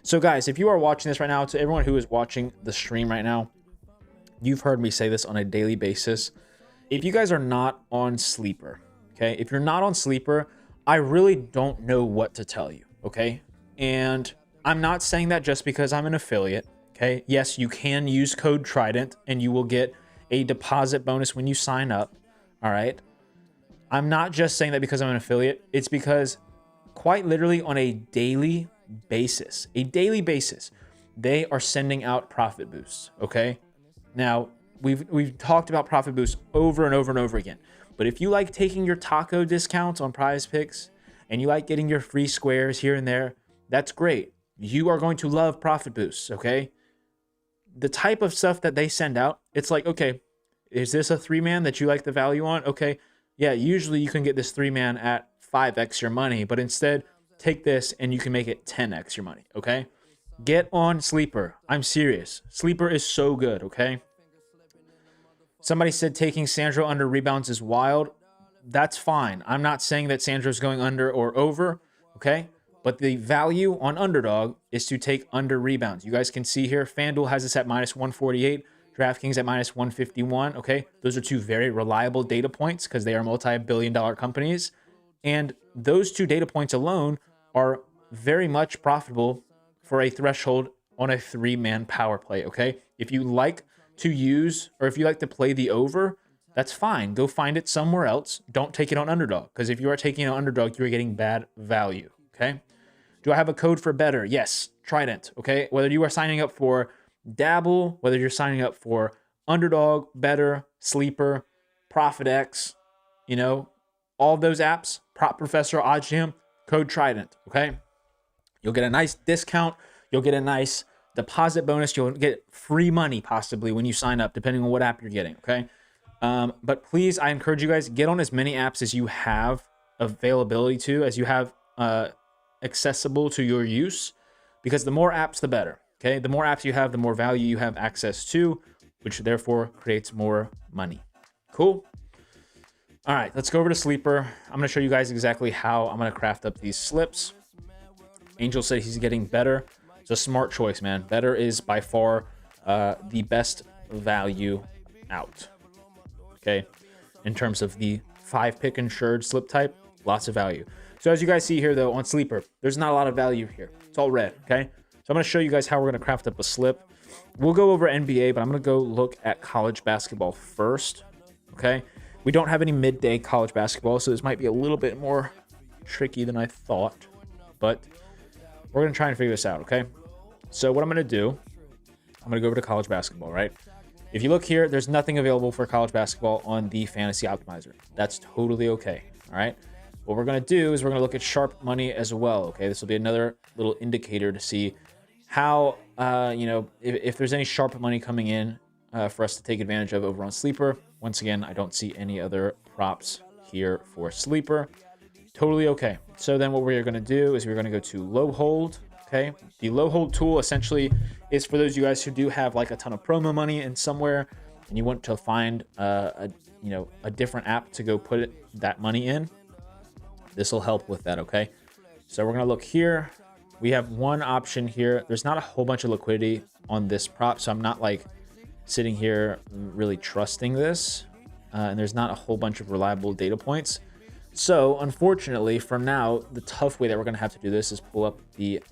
B: So guys, if you are watching this right now, to everyone who is watching the stream right now, you've heard me say this on a daily basis. If you guys are not on Sleeper, okay? If you're not on Sleeper, I really don't know what to tell you, okay? And I'm not saying that just because I'm an affiliate, okay? Yes, you can use code Trident and you will get a deposit bonus when you sign up, all right? I'm not just saying that because I'm an affiliate. It's because quite literally on a daily basis, they are sending out profit boosts, okay? Now, we've talked about profit boosts over and over and over again. But if you like taking your taco discounts on Prize Picks and you like getting your free squares here and there, that's great. You are going to love profit boosts, okay? The type of stuff that they send out, it's like, okay, is this a 3-man that you like the value on? Okay, yeah, usually you can get this 3-man at 5x your money, but instead take this and you can make it 10x your money, okay? Get on Sleeper. I'm serious. Sleeper is so good, okay? Somebody said taking Sandro under rebounds is wild. That's fine. I'm not saying that Sandro's going under or over, okay? But the value on Underdog is to take under rebounds. You guys can see here, FanDuel has this at -148, DraftKings at -151, okay? Those are two very reliable data points because they are multi-billion-dollar companies. And those two data points alone are very much profitable for a threshold on a 3-man power play, okay? If you like to use, or if you like to play the over, that's fine. Go find it somewhere else. Don't take it on Underdog, because if you are taking an Underdog, you're getting bad value, okay? Do I have a code for better? Yes, Trident, okay? Whether you are signing up for Dabble, whether you're signing up for Underdog, Better, Sleeper, ProfitX, you know, all of those apps, Prop Professor, OddsJam, code Trident, okay? You'll get a nice discount. You'll get a nice deposit bonus. You'll get free money possibly when you sign up, depending on what app you're getting, okay? But please, I encourage you guys, get on as many apps as you have availability to, as you have accessible to your use, because the more apps, the better, okay? The more apps you have, the more value you have access to, which therefore creates more money. Cool? All right, let's go over to Sleeper. I'm going to show you guys exactly how I'm going to craft up these slips. Angel said he's getting better. It's a smart choice, man. Better is by far the best value out. Okay, in terms of the 5-pick insured slip type, lots of value. So as you guys see here, though, on Sleeper, there's not a lot of value here. It's all red, okay? So I'm going to show you guys how we're going to craft up a slip. We'll go over NBA, but I'm going to go look at college basketball first, okay? We don't have any midday college basketball, so this might be a little bit more tricky than I thought, but we're going to try and figure this out, okay? So what I'm going to do, I'm going to go over to college basketball, right? If you look here, there's nothing available for college basketball on the Fantasy Optimizer. That's totally okay, all right? What we're going to do is we're going to look at sharp money as well, okay? This will be another little indicator to see how, you know, if there's any sharp money coming in for us to take advantage of over on Sleeper. Once again, I don't see any other props here for Sleeper. Totally okay. So then what we're going to do is we're going to go to low hold, okay? The low hold tool essentially is for those of you guys who do have like a ton of promo money in somewhere and you want to find a different app to go put that money in. This will help with that, okay? So we're going to look here. We have one option here. There's not a whole bunch of liquidity on this prop, so I'm not like sitting here really trusting this. And there's not a whole bunch of reliable data points. So unfortunately, for now, the tough way that we're going to have to do this is pull up the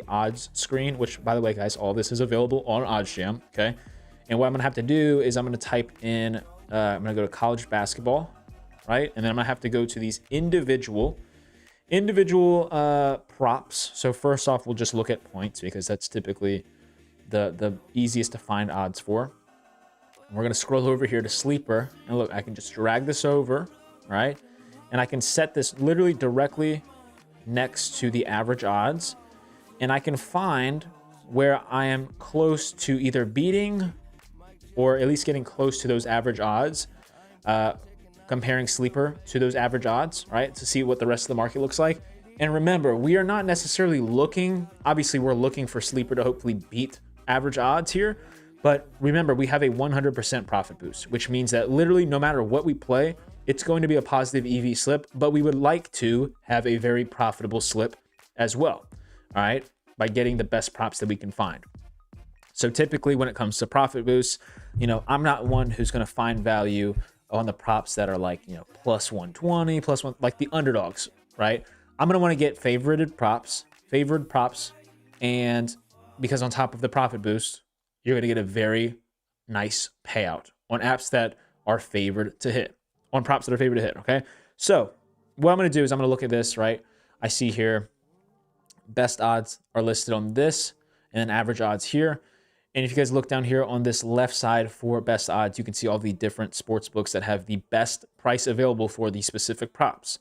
B: odds screen, which, by the way, guys, all this is available on OddsJam, okay? And what I'm going to have to do is I'm going to type in, I'm going to go to college basketball, right? And then I'm going to have to go to these individual props. So first off, we'll just look at points because that's typically the easiest to find odds for. And we're going to scroll over here to Sleeper. And look, I can just drag this over, right? And I can set this literally directly next to the average odds. And I can find where I am close to either beating or at least getting close to those average odds, comparing Sleeper to those average odds, right? To see what the rest of the market looks like. And remember, we are not necessarily looking, obviously we're looking for Sleeper to hopefully beat average odds here. But remember, we have a 100% profit boost, which means that literally no matter what we play, it's going to be a positive EV slip, but we would like to have a very profitable slip as well, all right, by getting the best props that we can find. So typically when it comes to profit boosts, you know, I'm not one who's going to find value on the props that are like, you know, plus 120, plus one, like the underdogs, right? I'm going to want to get favored props, and because on top of the profit boost, you're going to get a very nice payout on apps that are favored to hit, on props that are favored to hit, okay? So what I'm going to do is I'm going to look at this, right? I see here best odds are listed on this and then average odds here. And if you guys look down here on this left side for best odds, you can see all the different sports books that have the best price available for the specific props.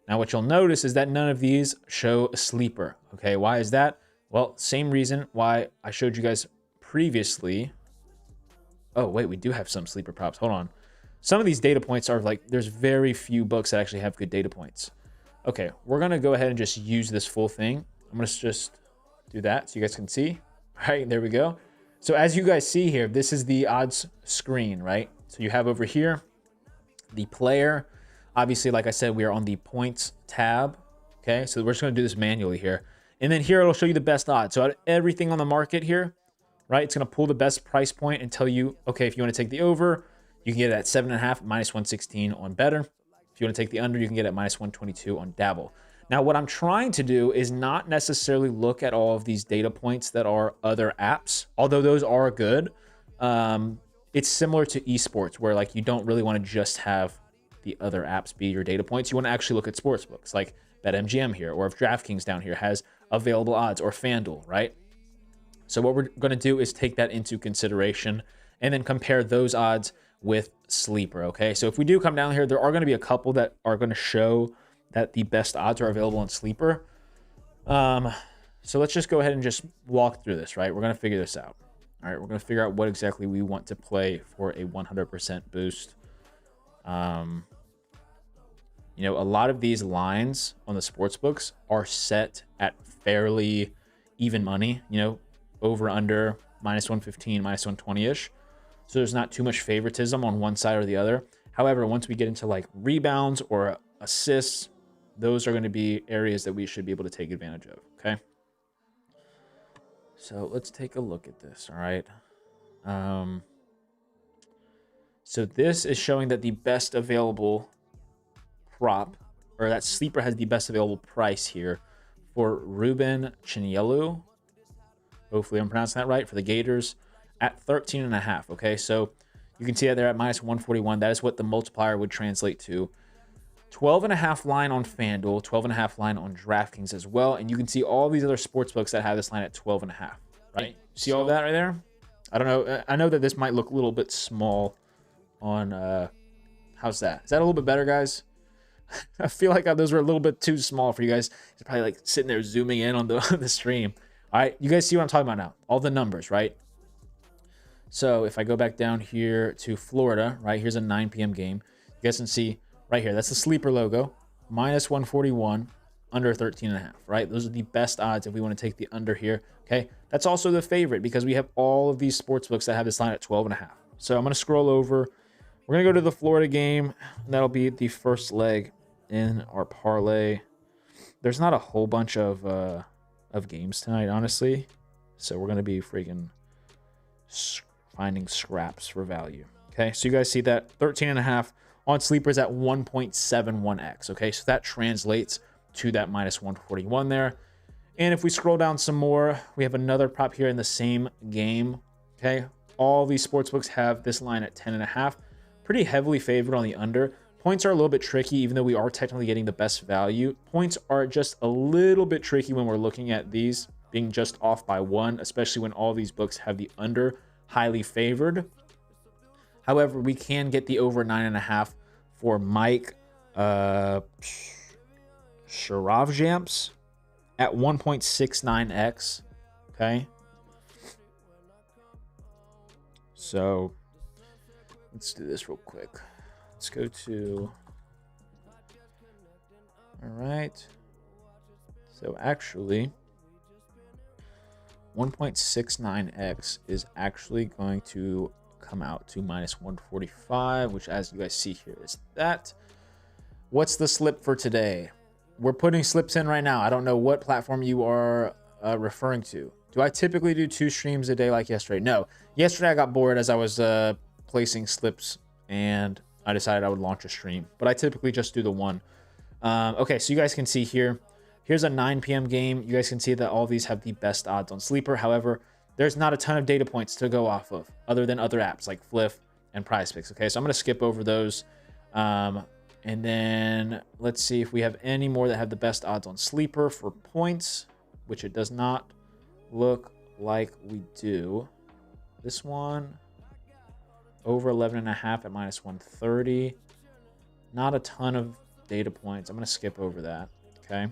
B: Now, what you'll notice is that none of these show a sleeper, okay? Why is that? Well, same reason why I showed you guys previously. Oh, wait, we do have some sleeper props. Hold on. Some of these data points are like, there's very few books that actually have good data points. Okay, we're going to go ahead and just use this full thing. I'm going to just do that so you guys can see. All right, there we go. So as you guys see here, this is the odds screen, right? So you have over here the player. Obviously, like I said, we are on the points tab. Okay, so we're just going to do this manually here. And then here it'll show you the best odds. So out of everything on the market here, right, it's going to pull the best price point and tell you, okay, if you want to take the over, you can get it at 7.5, minus 116 on Better. If you want to take the under, you can get it at minus 122 on Dabble. Now, what I'm trying to do is not necessarily look at all of these data points that are other apps, although those are good. It's similar to esports where like you don't really want to just have the other apps be your data points. You want to actually look at sports books like BetMGM here, or if DraftKings down here has available odds, or FanDuel, right? So what we're going to do is take that into consideration and then compare those odds with Sleeper, okay? So if we do come down here, there are going to be a couple that are going to show that the best odds are available on Sleeper. So let's just go ahead and just walk through this, right? We're going to figure this out. All right, we're going to figure out what exactly we want to play for a 100% boost. You know, a lot of these lines on the sports books are set at fairly even money, you know, over, under, minus 115, minus 120-ish. So there's not too much favoritism on one side or the other. However, once we get into like rebounds or assists, those are going to be areas that we should be able to take advantage of, okay? So let's take a look at this, all right? So this is showing that the best available prop, or that Sleeper has the best available price here for Ruben Chinyelu. Hopefully I'm pronouncing that right, for the Gators at 13.5, okay? So you can see that they're at minus 141. That is what the multiplier would translate to. 12.5 line on FanDuel, 12.5 line on DraftKings as well. And you can see all these other sports books that have this line at 12.5, right? See all that right there? I don't know. I know that this might look a little bit small on, how's that? Is that a little bit better, guys? I feel like those were a little bit too small for you guys. It's probably like sitting there zooming in on the stream. All right, you guys see what I'm talking about now? All the numbers, right? So if I go back down here to Florida, right, here's a 9 p.m. game. You guys can see right here, that's the Sleeper logo, minus 141, under 13.5, right? Those are the best odds if we want to take the under here, okay? That's also the favorite because we have all of these sports books that have this line at 12.5. So I'm going to scroll over. We're going to go to the Florida game. That'll be the first leg in our parlay. There's not a whole bunch of games tonight, honestly. So we're going to be freaking finding scraps for value. Okay, so you guys see that 13.5 on Sleepers at 1.71x. Okay, so that translates to that minus 141 there. And if we scroll down some more, we have another prop here in the same game. Okay, all these sportsbooks have this line at 10.5. Pretty heavily favored on the under. Points are a little bit tricky, even though we are technically getting the best value. Points are just a little bit tricky when we're looking at these being just off by 1, especially when all these books have the under highly favored. However, we can get the over 9.5 for Mike Sharavjamps at 1.69x. Okay. So let's do this real quick. Let's go to, all right. So actually, 1.69x is actually going to come out to minus 145, which, as you guys see here, is that. What's the slip for today? We're putting slips in right now. I don't know what platform you are referring to. Do I typically do 2 streams a day like yesterday? No. Yesterday I got bored as I was placing slips, and I decided I would launch a stream. But I typically just do the one. Okay, so you guys can see here. Here's a 9 p.m. game. You guys can see that all these have the best odds on Sleeper. However, there's not a ton of data points to go off of other than other apps like Fliff and PrizePicks. Okay, so I'm going to skip over those. And then let's see if we have any more that have the best odds on Sleeper for points, which it does not look like we do. This one, over 11.5 at minus 130. Not a ton of data points. I'm going to skip over that. Okay.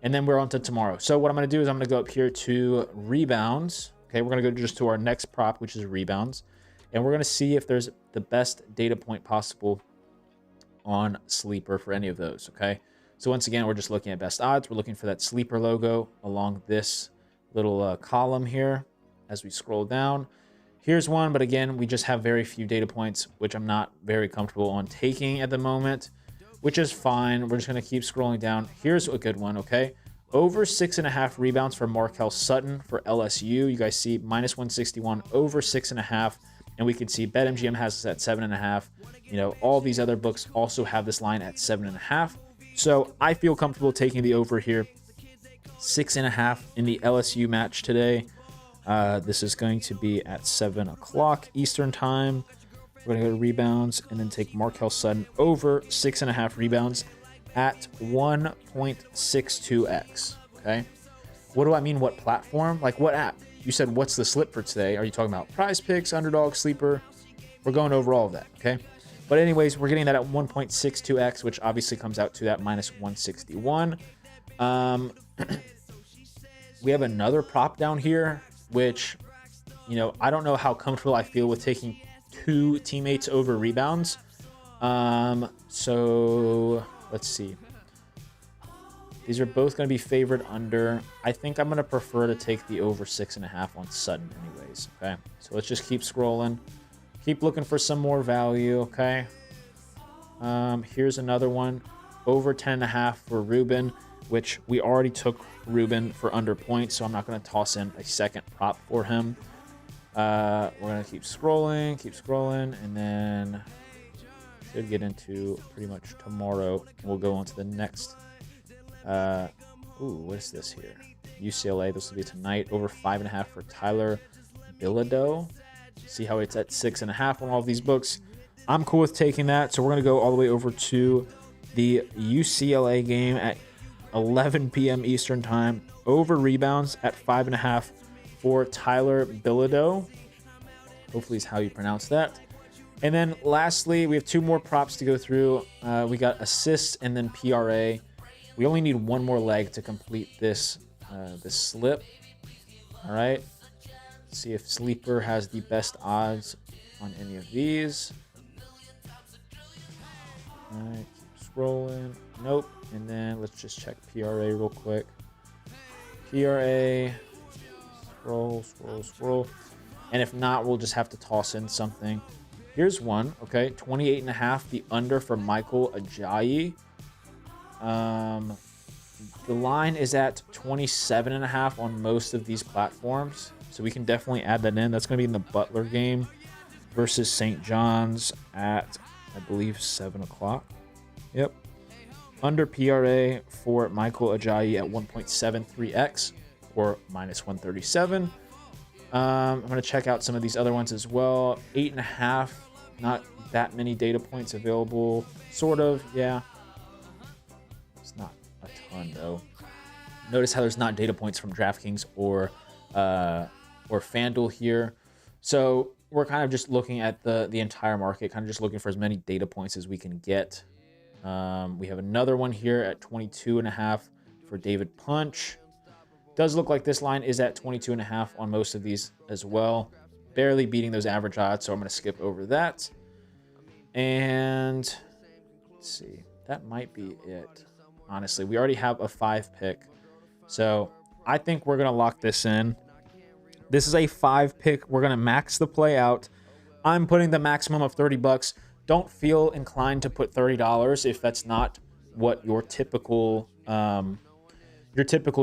B: And then we're on to tomorrow. So what I'm going to do is I'm going to go up here to rebounds. Okay, we're going to go just to our next prop, which is rebounds. And we're going to see if there's the best data point possible on Sleeper for any of those. Okay, so once again, we're just looking at best odds. We're looking for that Sleeper logo along this little column here as we scroll down. Here's one, but again, we just have very few data points, which I'm not very comfortable on taking at the moment, which is fine. We're just going to keep scrolling down. Here's a good one, okay? Over 6.5 rebounds for Markel Sutton for LSU. You guys see minus 161, over 6.5. And we can see BetMGM has this at 7.5. You know, all these other books also have this line at 7.5. So I feel comfortable taking the over here. 6.5 in the LSU match today. This is going to be at 7 o'clock Eastern time. We're going to go to rebounds and then take Markel Sutton over 6.5 rebounds at 1.62x. Okay. What do I mean? What platform? Like what app? You said, what's the slip for today? Are you talking about PrizePicks, Underdog, Sleeper? We're going over all of that. Okay. But anyways, we're getting that at 1.62x, which obviously comes out to that minus 161. We have another prop down here, which, you know, I don't know how comfortable I feel with taking 2 teammates over rebounds. So let's see. These are both going to be favored under. I think I'm going to prefer to take the over 6.5 on Sutton anyways. Okay. So let's just keep scrolling. Keep looking for some more value. Okay. Here's another one. Over 10.5 for Ruben, which we already took Ruben for under points. So I'm not going to toss in a second prop for him. We're going to keep scrolling, and then should get into pretty much tomorrow. We'll go on to the next. What is this here? UCLA. This will be tonight. Over 5.5 for Tyler Bilodeau. See how it's at 6.5 on all of these books. I'm cool with taking that. So we're going to go all the way over to the UCLA game at 11 p.m. Eastern time. Over rebounds at 5.5 for Tyler Bilodeau. Hopefully is how you pronounce that. And then lastly, we have 2 more props to go through. We got assists and then PRA. We only need 1 more leg to complete this slip. All right. Let's see if Sleeper has the best odds on any of these. All right, keep scrolling. Nope. And then let's just check PRA real quick. PRA. Scroll. And if not, we'll just have to toss in something. Here's one. Okay, 28.5. The under for Michael Ajayi. The line is at 27.5 on most of these platforms, so we can definitely add that in. That's going to be in the Butler game versus St. John's at, I believe, 7 o'clock. Yep. Under PRA for Michael Ajayi at 1.73x or minus 137. I'm going to check out some of these other ones as well. 8.5. Not that many data points available. Sort of, yeah. It's not a ton though. Notice how there's not data points from DraftKings or FanDuel here. So we're kind of just looking at the entire market, kind of just looking for as many data points as we can get. We have another one here at 22.5 for David Punch. Does look like this line is at 22.5 on most of these as well. Barely beating those average odds, so I'm going to skip over that. And let's see. That might be it. Honestly, we already have a 5 pick So I think we're going to lock this in. This is a 5 pick. We're going to max the play out. I'm putting the maximum of 30 bucks. Don't feel inclined to put $30 if that's not what your typical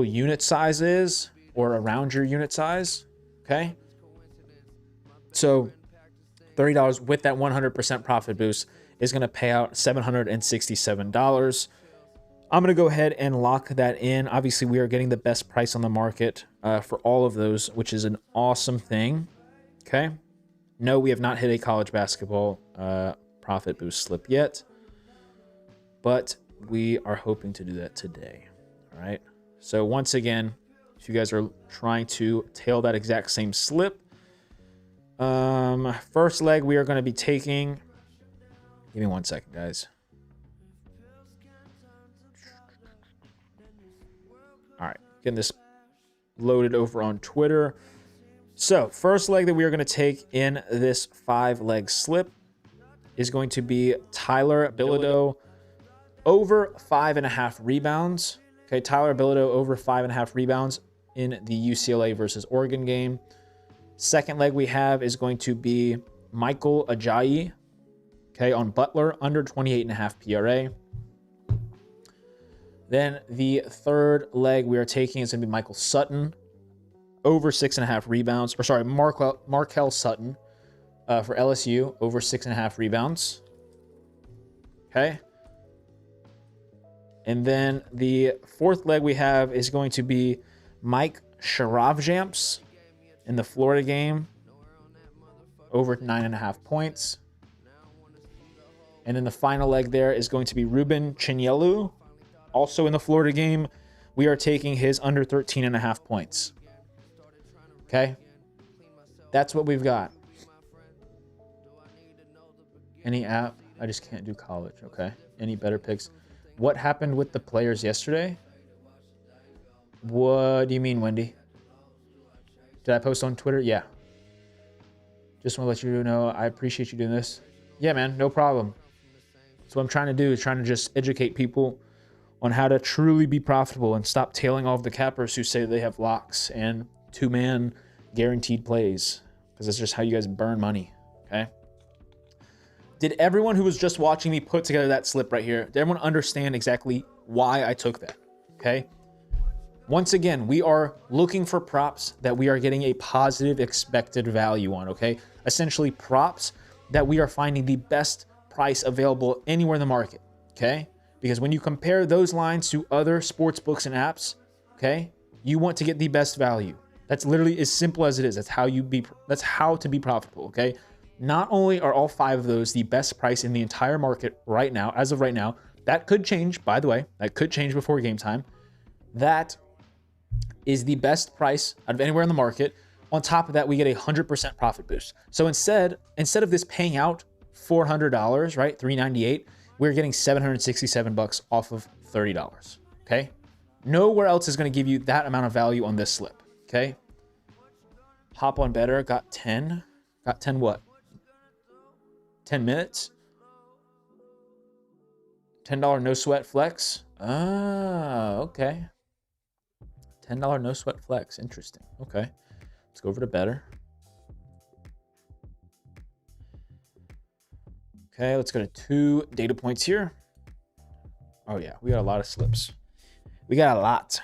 B: unit size is, or around your unit size. Okay. So $30 with that 100% profit boost is going to pay out $767. I'm going to go ahead and lock that in. Obviously, we are getting the best price on the market for all of those, which is an awesome thing. Okay. No, we have not hit a college basketball profit boost slip yet, but we are hoping to do that today. All right. So once again, if you guys are trying to tail that exact same slip, first leg we are going to be taking. Give me 1 second, guys. All right, getting this loaded over on Twitter. So first leg that we are going to take in this 5-leg slip is going to be Tyler Bilodeau over 5.5 rebounds. Okay, Tyler Bilodeau over 5.5 rebounds in the UCLA versus Oregon game. Second leg we have is going to be Michael Ajayi, okay, on Butler, under 28.5 PRA. Then the third leg we are taking is going to be Michael Sutton, over 6.5 rebounds. Or sorry, Markel Sutton for LSU, over 6.5 rebounds. Okay. And then the fourth leg we have is going to be Mike Sharavjamps in the Florida game, over 9.5 points. And then the final leg there is going to be Ruben Chinyelu, also in the Florida game. We are taking his under 13.5 points. Okay. That's what we've got. Any app? I just can't do college. Okay. Any better picks? What happened with the players yesterday? What do you mean, Wendy? Did I post on Twitter? Yeah. Just want to let you know, I appreciate you doing this. Yeah, man, no problem. So what I'm trying to do is trying to just educate people on how to truly be profitable and stop tailing off the cappers who say they have locks and 2-man guaranteed plays, because that's just how you guys burn money. Okay. Did everyone who was just watching me put together that slip right here, did everyone understand exactly why I took that? Okay. Once again, we are looking for props that we are getting a positive expected value on. Okay. Essentially props that we are finding the best price available anywhere in the market. Okay. Because when you compare those lines to other sports books and apps, okay, you want to get the best value. That's literally as simple as it is. That's how to be profitable, okay? Not only are all 5 of those the best price in the entire market right now, as of right now, that could change, by the way, that could change before game time. That is the best price out of anywhere in the market. On top of that, we get a 100% profit boost. So instead of this paying out $400, right, $398, we're getting $767 off of $30, okay? Nowhere else is going to give you that amount of value on this slip, okay? Hop on better, got 10. Got 10 what? 10 minutes? $10 no sweat flex? Ah, okay. $10 no sweat flex, interesting. Okay, let's go over to better. Okay, let's go to 2 data points here. Oh yeah, we got a lot of slips. We got a lot.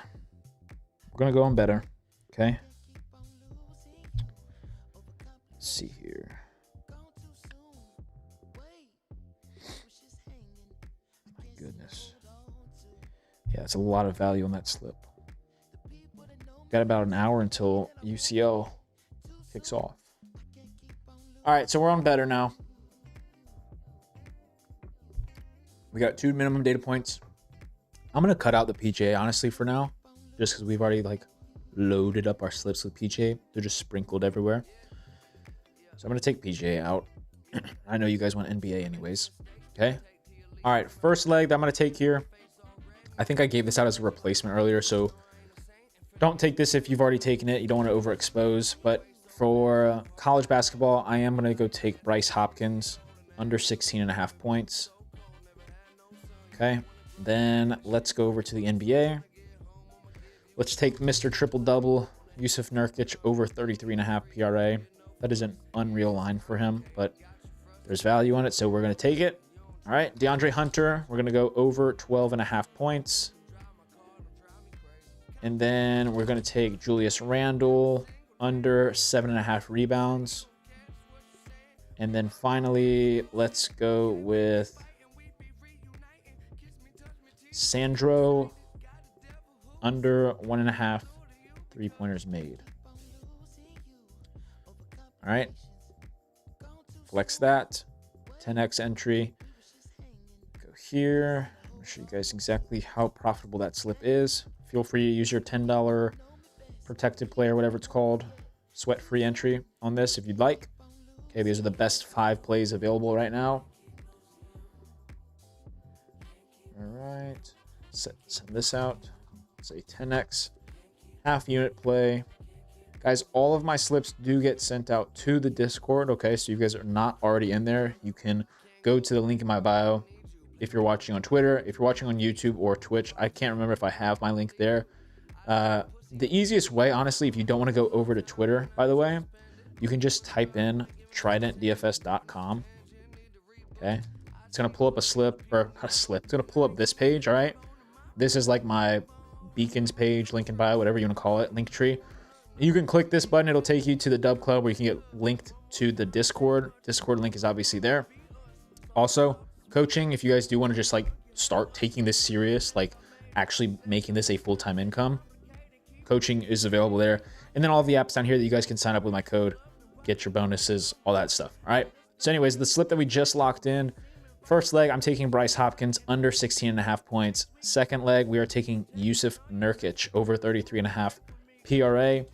B: We're gonna go on better. Okay. Let's see here. My goodness. Yeah, it's a lot of value on that slip. Got about an hour until UCL kicks off. All right, so we're on better now. We got 2 minimum data points. I'm going to cut out the PGA, honestly, for now. Just because we've already, loaded up our slips with PGA. They're just sprinkled everywhere. So I'm going to take PGA out. I know you guys want NBA anyways. Okay? All right, first leg that I'm going to take here. I think I gave this out as a replacement earlier, so don't take this if you've already taken it. You don't want to overexpose. But for college basketball, I am going to go take Bryce Hopkins, under 16.5 points. Okay, then let's go over to the NBA. Let's take Mr. Triple Double, Yusuf Nurkic, over 33.5 PRA. That is an unreal line for him, but there's value on it, so we're going to take it. All right, DeAndre Hunter, we're going to go over 12.5 points. And then we're going to take Julius Randle, under 7.5 rebounds. And then finally, let's go with Sandro, under 1.5 3-pointers made. All right. Flex that. 10x entry. Go here. I'm going to show you guys exactly how profitable that slip is. Feel free to use your $10 protected player, whatever it's called, sweat-free entry on this if you'd like. Okay, these are the best 5 plays available right now. All right. Send this out. Say 10x. Half unit play. Guys, all of my slips do get sent out to the Discord, okay? So you guys are not already in there. You can go to the link in my bio if you're watching on Twitter. If you're watching on YouTube or Twitch, I can't remember if I have my link there. The easiest way, honestly, if you don't want to go over to Twitter, by the way, you can just type in tridentdfs.com, okay? It's going to pull up a slip, or not a slip. It's going to pull up this page, all right? This is like my Beacons page, link in bio, whatever you want to call it, link tree. You can click this button. It'll take you to the Dub Club where you can get linked to the Discord. Discord link is obviously there. Also, coaching, if you guys do want to just like start taking this serious, like actually making this a full-time income, coaching is available there. And then all the apps down here that you guys can sign up with my code, get your bonuses, all that stuff. All right. So anyways, the slip that we just locked in, first leg, I'm taking Bryce Hopkins under 16.5 points. Second leg, we are taking Yusuf Nurkic over 33.5 PRA.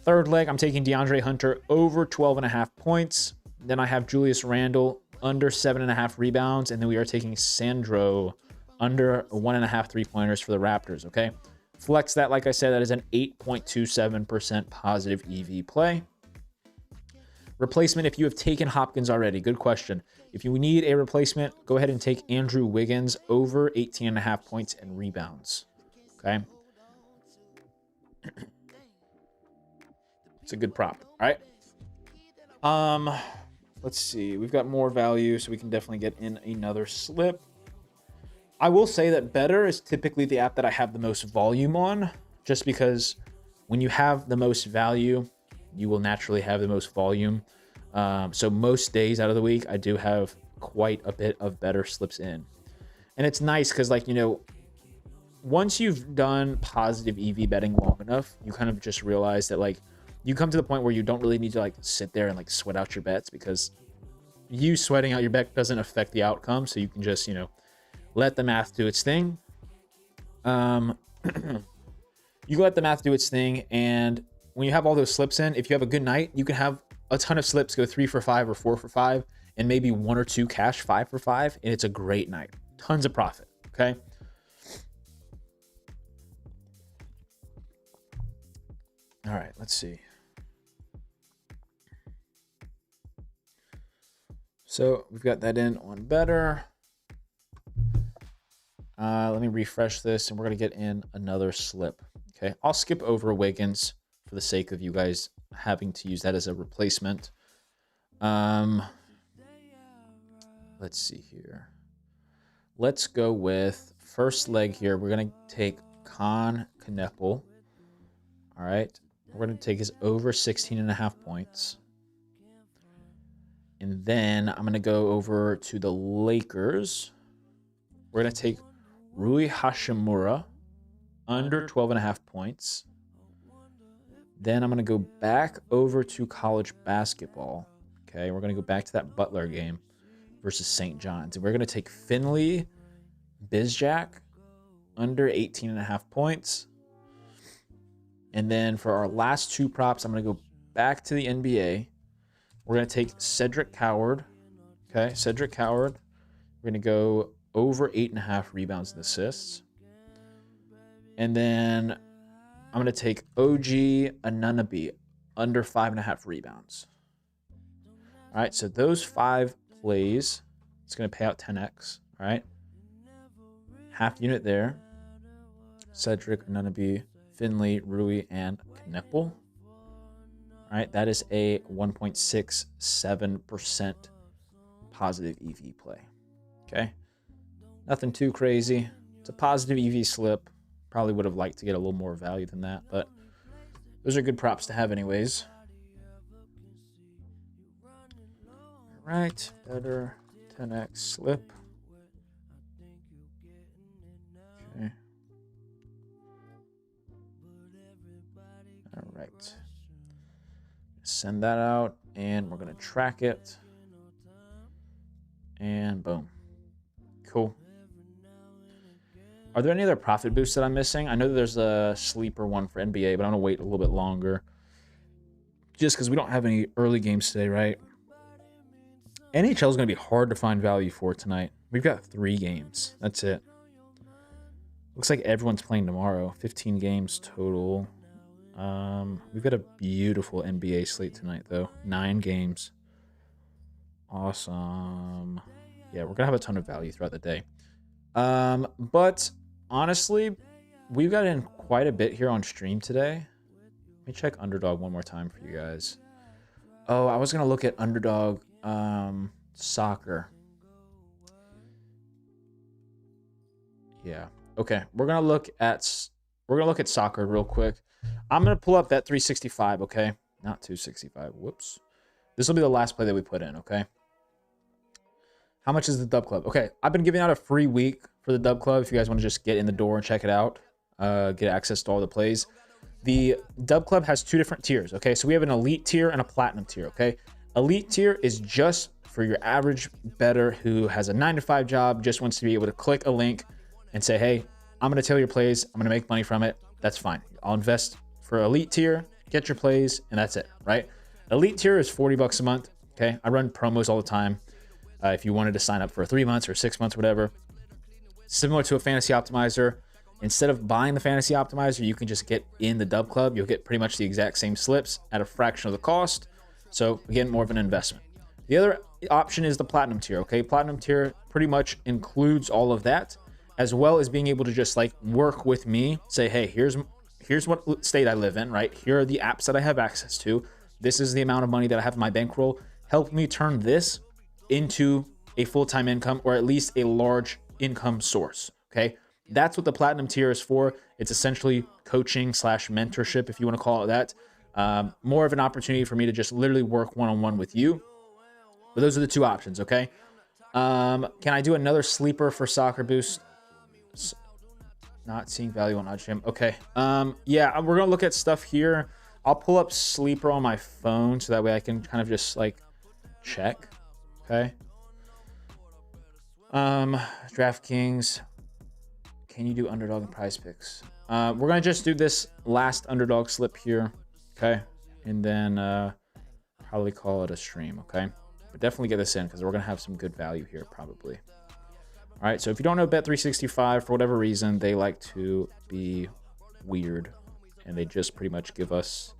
B: Third leg, I'm taking DeAndre Hunter over 12.5 points. Then I have Julius Randle under 7.5 rebounds. And then we are taking Sandro under 1.5 3-pointers for the Raptors, okay? Flex that, like I said, that is an 8.27% positive EV play. Replacement, if you have taken Hopkins already, good question. If you need a replacement, go ahead and take Andrew Wiggins over 18.5 points and rebounds, okay? It's a good prop, all right? Let's see. We've got more value, so we can definitely get in another slip. I will say that Better is typically the app that I have the most volume on, just because when you have the most value, you will naturally have the most volume. So most days out of the week, I do have quite a bit of Better slips in. And it's nice because, like, you know, once you've done positive EV betting long enough, you kind of just realize that, like, you come to the point where you don't really need to, like, sit there and, like, sweat out your bets, because you sweating out your bet doesn't affect the outcome. So you can just, you know, let the math do its thing. You let the math do its thing, and when you have all those slips in, if you have a good night, you can have a ton of slips go 3 for 5 or 4 for 5, and maybe 1 or 2 cash 5 for 5, and it's a great night. Tons of profit, okay? All right, let's see. So we've got that in on Better. Let me refresh this, and we're going to get in another slip. Okay, I'll skip over Wiggins for the sake of you guys having to use that as a replacement. Let's see here. Let's go with first leg here. We're going to take Con Kneppel. All right, we're going to take his over 16.5 points. And then I'm going to go over to the Lakers. We're going to take Rui Hachimura under 12.5 points. Then I'm going to go back over to college basketball. Okay, we're going to go back to that Butler game versus St. John's. And we're going to take Finley Bizjack under 18.5 points. And then for our last two props, I'm going to go back to the NBA. We're going to take Cedric Coward. Okay, Cedric Coward. We're going to go over 8.5 rebounds and assists. And then I'm going to take OG Anunoby under 5.5 rebounds. All right, so those 5 plays, it's going to pay out 10x. All right, half unit there. Cedric Anunoby, Finley, Rui, and Kneppel. All right, that is a 1.67% positive EV play. Okay, nothing too crazy. It's a positive EV slip. Probably would have liked to get a little more value than that, but those are good props to have anyways. All right, better 10x slip. Okay. All right. Send that out, and we're going to track it. And boom. Cool. Are there any other profit boosts that I'm missing? I know that there's a sleeper one for NBA, but I'm going to wait a little bit longer. Just because we don't have any early games today, right? NHL is going to be hard to find value for tonight. We've got 3 games. That's it. Looks like everyone's playing tomorrow. 15 games total. We've got a beautiful NBA slate tonight, though. 9 games. Awesome. Yeah, we're going to have a ton of value throughout the day. But honestly, we've got in quite a bit here on stream today. Let me check Underdog one more time for you guys. Oh, I was going to look at Underdog soccer. Yeah. Okay. We're going to look at soccer real quick. I'm going to pull up Bet365, okay? Not 265. Whoops. This will be the last play that we put in, okay? How much is the Dub Club? Okay, I've been giving out a free week for the Dub Club if you guys want to just get in the door and check it out, get access to all the plays. The Dub Club has 2 different tiers, okay? So we have an elite tier and a platinum tier, okay? Elite tier is just for your average bettor who has a 9-to-5 job, just wants to be able to click a link and say, hey, I'm going to tell your plays, I'm going to make money from it. That's fine. I'll invest for elite tier, get your plays, and that's it, right? Elite tier is $40 a month, okay? I run promos all the time. If you wanted to sign up for 3 months or 6 months, whatever. Similar to a fantasy optimizer, instead of buying the fantasy optimizer, you can just get in the Dub Club. You'll get pretty much the exact same slips at a fraction of the cost. So again, more of an investment. The other option is the platinum tier, okay? Platinum tier pretty much includes all of that, as well as being able to just like work with me, say, hey, here's what state I live in, right? Here are the apps that I have access to. This is the amount of money that I have in my bankroll. Help me turn this into a full-time income, or at least a large income source, okay? That's what the platinum tier is for. It's essentially coaching / mentorship, if you want to call it that. More of an opportunity for me to just literally work one-on-one with you. But those are the 2 options, okay? Can I do another sleeper for Soccer Boost? Not seeing value on OddsJam. Okay. Yeah, we're gonna look at stuff here. I'll pull up sleeper on my phone so that way I can kind of just like check. Okay. DraftKings. Can you do Underdog and Prize Picks? We're gonna just do this last Underdog slip here. Okay. And then probably call it a stream. Okay. But definitely get this in because we're gonna have some good value here probably. All right, so if you don't know Bet365, for whatever reason, they like to be weird, and they just pretty much give us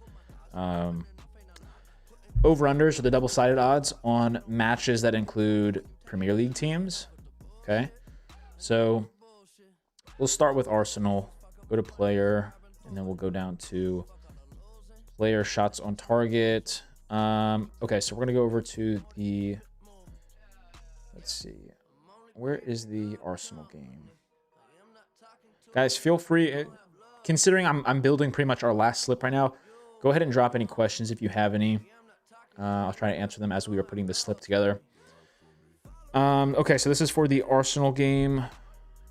B: over-unders or the double-sided odds on matches that include Premier League teams, okay? So we'll start with Arsenal, go to player, and then we'll go down to player shots on target. Okay, so we're going to go over to the, let's see. Where is the Arsenal game? Guys, feel free, considering I'm building pretty much our last slip right now, go ahead and drop any questions if you have any. I'll try to answer them as we are putting the slip together. Okay, so this is for the Arsenal game.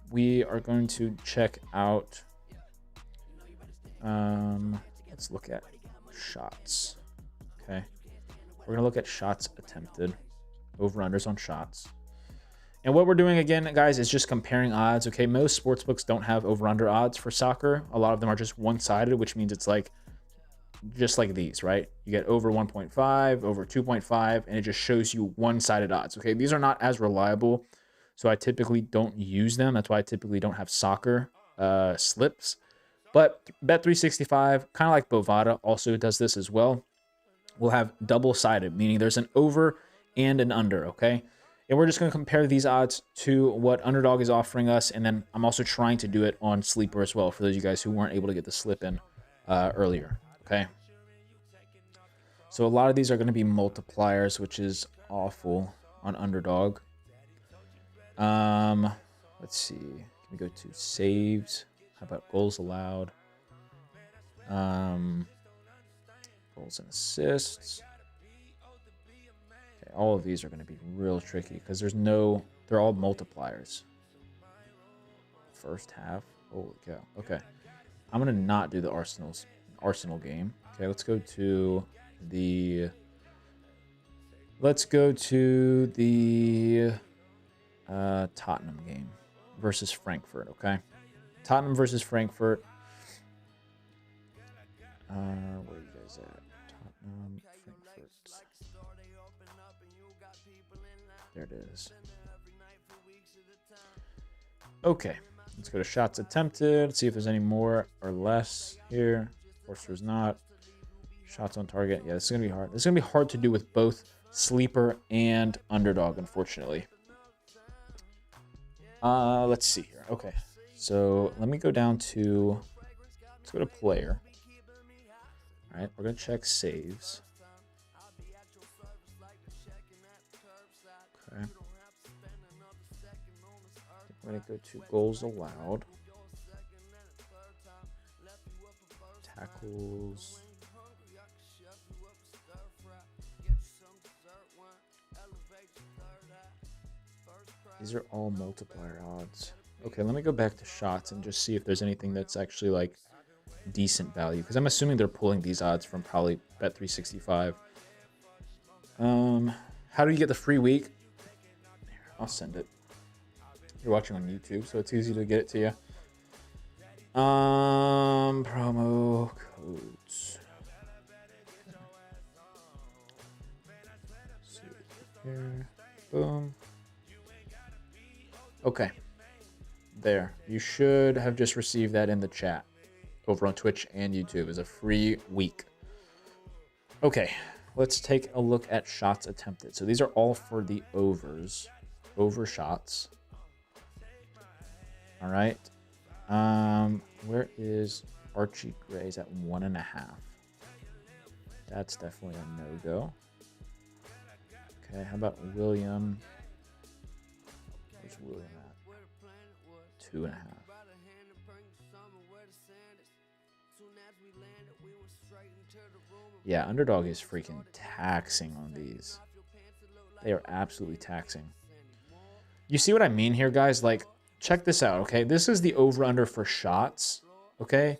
B: We are going to check out, let's look at shots. Okay, we're going to look at shots attempted, over-unders on shots. And what we're doing again, guys, is just comparing odds. Okay, most sportsbooks don't have over-under odds for soccer. A lot of them are just one-sided, which means it's like just like these, right? You get over 1.5, over 2.5, and it just shows you one-sided odds. Okay, these are not as reliable, so I typically don't use them. That's why I typically don't have soccer slips. But Bet365, kind of like Bovada, also does this as well. We'll have double-sided, meaning there's an over and an under. Okay. And we're just going to compare these odds to what Underdog is offering us. And then I'm also trying to do it on Sleeper as well for those of you guys who weren't able to get the slip in earlier. Okay. So a lot of these are going to be multipliers, which is awful on Underdog. Let's see. Can we go to saves? How about goals allowed? Goals and assists. Okay, all of these are going to be real tricky because they're all multipliers. First half. Holy cow. Okay. I'm going to not do the Arsenal game. Okay, let's go to the Tottenham game versus Frankfurt, okay? Tottenham versus Frankfurt. Where are you guys at? Tottenham, Frankfurt. There it is. Okay, let's go to shots attempted. See if there's any more or less here. Of course, there's not. Shots on target. Yeah, this is going to be hard. This is going to be hard to do with both Sleeper and Underdog, unfortunately. Let's see here. Okay, so let me go down to, let's go to player. All right, we're going to check saves. Okay. We're going to go to goals allowed. Tackles. These are all multiplier odds. Okay, let me go back to shots and just see if there's anything that's actually like decent value. Because I'm assuming they're pulling these odds from probably Bet365. How do you get the free week? Here, I'll send it. You're watching on YouTube, so it's easy to get it to you. Promo codes. Let's see here. Boom. Okay. There. You should have just received that in the chat over on Twitch and YouTube as a free week. Okay. Let's take a look at shots attempted. So these are all for the overs. Over shots. All right. Where is Archie Gray's at 1.5? That's definitely a no-go. Okay, how about William? Where's William at? 2.5. Yeah, Underdog is freaking taxing on these. They are absolutely taxing. You see what I mean here, guys? Like, check this out, okay? This is the over-under for shots, okay?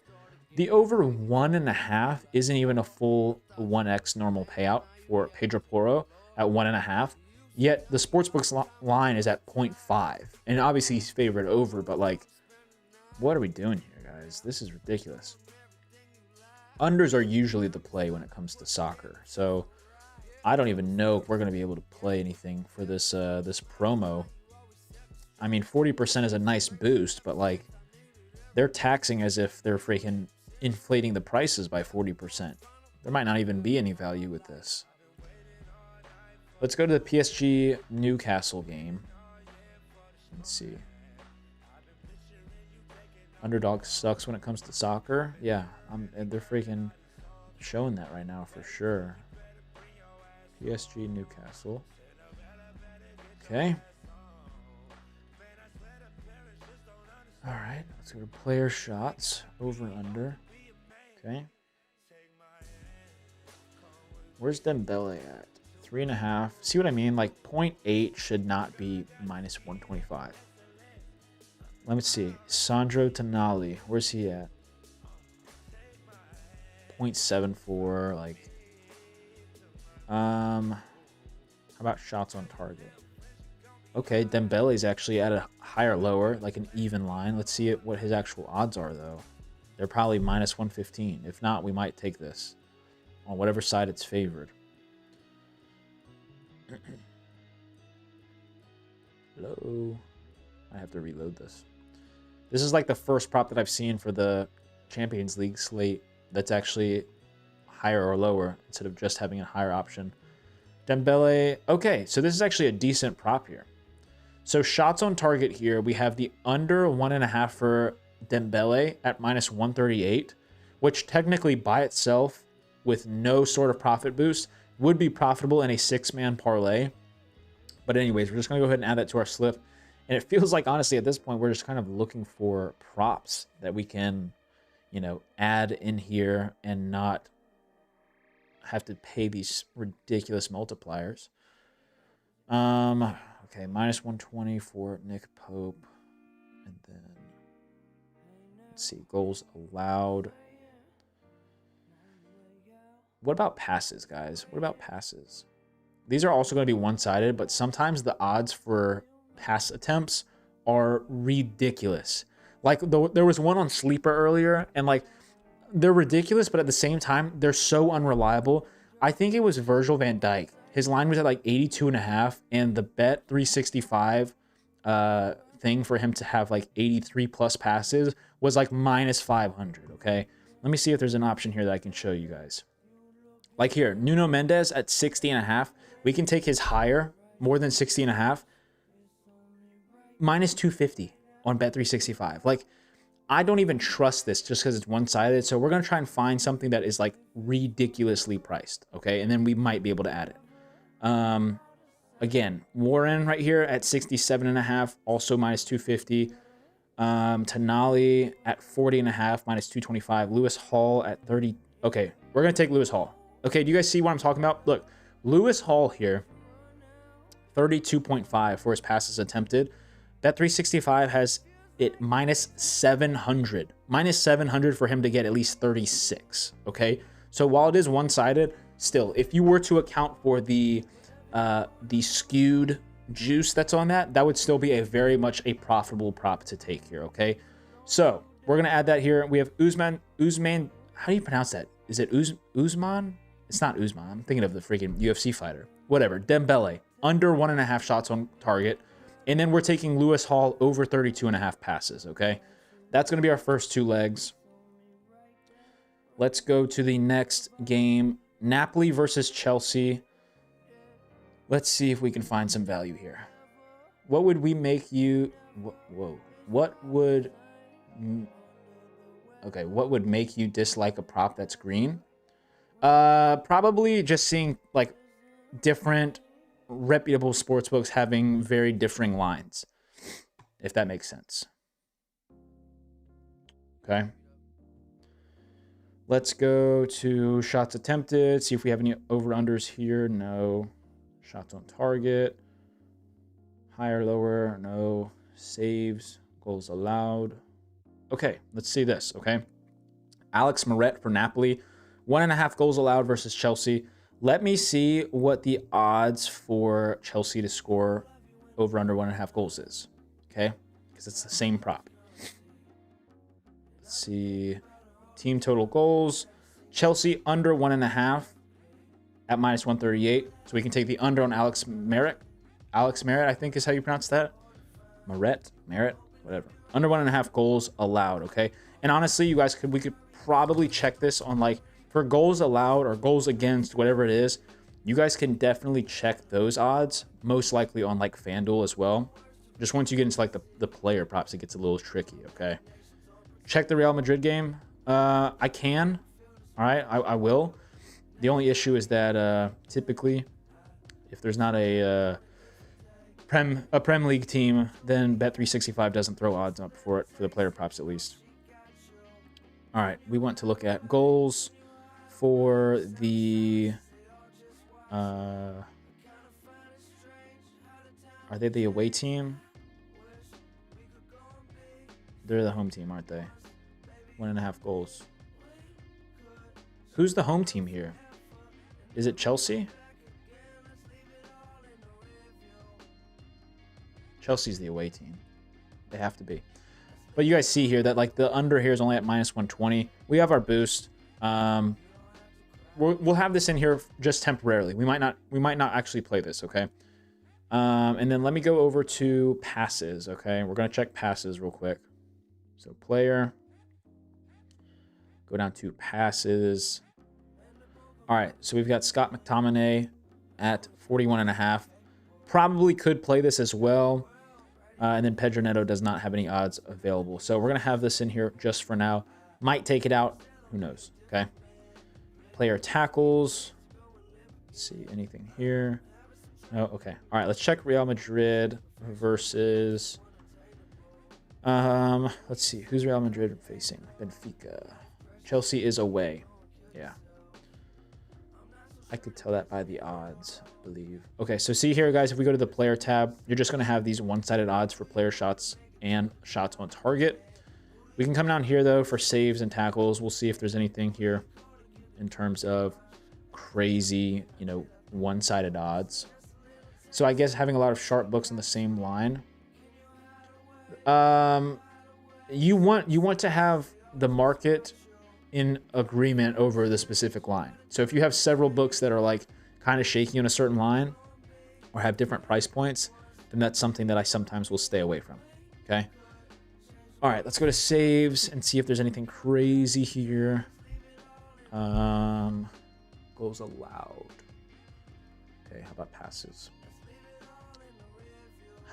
B: The over 1.5 isn't even a full 1x normal payout for Pedro Porro at 1.5. Yet the sportsbook's line is at 0.5. And obviously he's favored over, but like, what are we doing here, guys? This is ridiculous. Unders are usually the play when it comes to soccer. So I don't even know if we're going to be able to play anything for this this promo. I mean, 40% is a nice boost, but like, they're taxing as if they're freaking inflating the prices by 40%. There might not even be any value with this. Let's go to the PSG Newcastle game. Let's see. Underdog sucks when it comes to soccer. Yeah, they're freaking showing that right now for sure. PSG Newcastle. Okay. All right, let's go to player shots, over and under. Okay. Where's Dembele at? 3.5. See what I mean? Like 0.8 should not be minus 125. Let me see. Sandro Tonali, where's he at? 0.74. Like, how about shots on target? Okay, Dembele's actually at a higher lower, like an even line. Let's see what his actual odds are, though. They're probably minus 115. If not, we might take this on whatever side it's favored. Hello. I have to reload this. This is like the first prop that I've seen for the Champions League slate that's actually higher or lower instead of just having a higher option. Dembele. Okay, so this is actually a decent prop here. So shots on target here, we have the under 1.5 for Dembele at minus 138, which technically by itself, with no sort of profit boost, would be profitable in a 6-man parlay. But anyways, we're just going to go ahead and add that to our slip. And it feels like, honestly, at this point, we're just kind of looking for props that we can, you know, add in here and not have to pay these ridiculous multipliers. Okay, minus 120 for Nick Pope. And then, let's see, goals allowed. What about passes, guys? What about passes? These are also going to be one-sided, but sometimes the odds for pass attempts are ridiculous. Like, there was one on Sleeper earlier, and, like, they're ridiculous, but at the same time, they're so unreliable. I think it was Virgil van Dijk. His line was at, like, 82.5, and the bet 365 thing for him to have, like, 83-plus passes was, like, minus 500, okay? Let me see if there's an option here that I can show you guys. Like here, Nuno Mendes at 60.5. We can take his higher, more than 60.5, minus 250 on Bet365. Like, I don't even trust this just because it's one-sided. So we're going to try and find something that is like ridiculously priced. Okay. And then we might be able to add it. Again, Warren right here at 67.5, also minus 250. Tonali at 40.5, minus 225. Lewis Hall at 30. Okay. We're going to take Lewis Hall. Okay. Do you guys see what I'm talking about? Look, Lewis Hall here, 32.5 for his passes attempted. Bet365 has it minus 700. Minus 700 for him to get at least 36. Okay. So while it is one-sided, still, if you were to account for the skewed juice that's on that, that would still be a very much a profitable prop to take here. Okay. So we're going to add that here. We have Usman. How do you pronounce that? Is it Usman? It's not Usman. I'm thinking of the freaking UFC fighter. Whatever. Dembele, under 1.5 shots on target. And then we're taking Lewis Hall over 32.5 passes, okay? That's going to be our first two legs. Let's go to the next game. Napoli versus Chelsea. Let's see if we can find some value here. What would we make you... Whoa. What would make you dislike a prop that's green? Probably just seeing, like, different reputable sportsbooks having very differing lines, if that makes sense. Okay. Let's go to shots attempted, see if we have any over-unders here. No. Shots on target. Higher, lower. No. Saves. Goals allowed. Okay, let's see this, okay? Alex Meret for Napoli. 1.5 goals allowed versus Chelsea. Let me see what the odds for Chelsea to score over under 1.5 goals is, okay? Because it's the same prop. Let's see. Team total goals. Chelsea under 1.5 at minus 138. So we can take the under on Alex Meret. Alex Meret, I think is how you pronounce that. Meret, whatever. Under 1.5 goals allowed, okay? And honestly, you guys we could probably check this on, like, for goals allowed or goals against, whatever it is, you guys can definitely check those odds, most likely on, like, FanDuel as well. Just once you get into, like, the player props, it gets a little tricky, okay? Check the Real Madrid game. I can. All right, I will. The only issue is that typically, if there's not a Prem League team, then Bet365 doesn't throw odds up for it, for the player props at least. All right, we want to look at goals for the... are they the away team? They're the home team, aren't they? 1.5 goals. Who's the home team here? Is it Chelsea? Chelsea's the away team. They have to be. But you guys see here that, like, the under here is only at minus 120. We have our boost. We'll have this in here just temporarily. We might not actually play this, okay? And then let me go over to passes, okay? We're going to check passes real quick. So player. Go down to passes. All right, so we've got Scott McTominay at 41.5. Probably could play this as well. And then Pedro Neto does not have any odds available. So we're going to have this in here just for now. Might take it out. Who knows? Okay. Player tackles. Let's see. Anything here? No. Okay. All right. Let's check Real Madrid versus... let's see. Who's Real Madrid facing? Benfica. Chelsea is away. Yeah. I could tell that by the odds, I believe. Okay, so see here, guys, if we go to the player tab, you're just going to have these one-sided odds for player shots and shots on target. We can come down here, though, for saves and tackles. We'll see if there's anything here in terms of crazy, you know, one-sided odds. So I guess having a lot of sharp books on the same line. You want to have the market in agreement over the specific line. So if you have several books that are like kind of shaky on a certain line or have different price points, then that's something that I sometimes will stay away from. Okay. All right, let's go to saves and see if there's anything crazy here. Goals allowed. Okay, how about passes?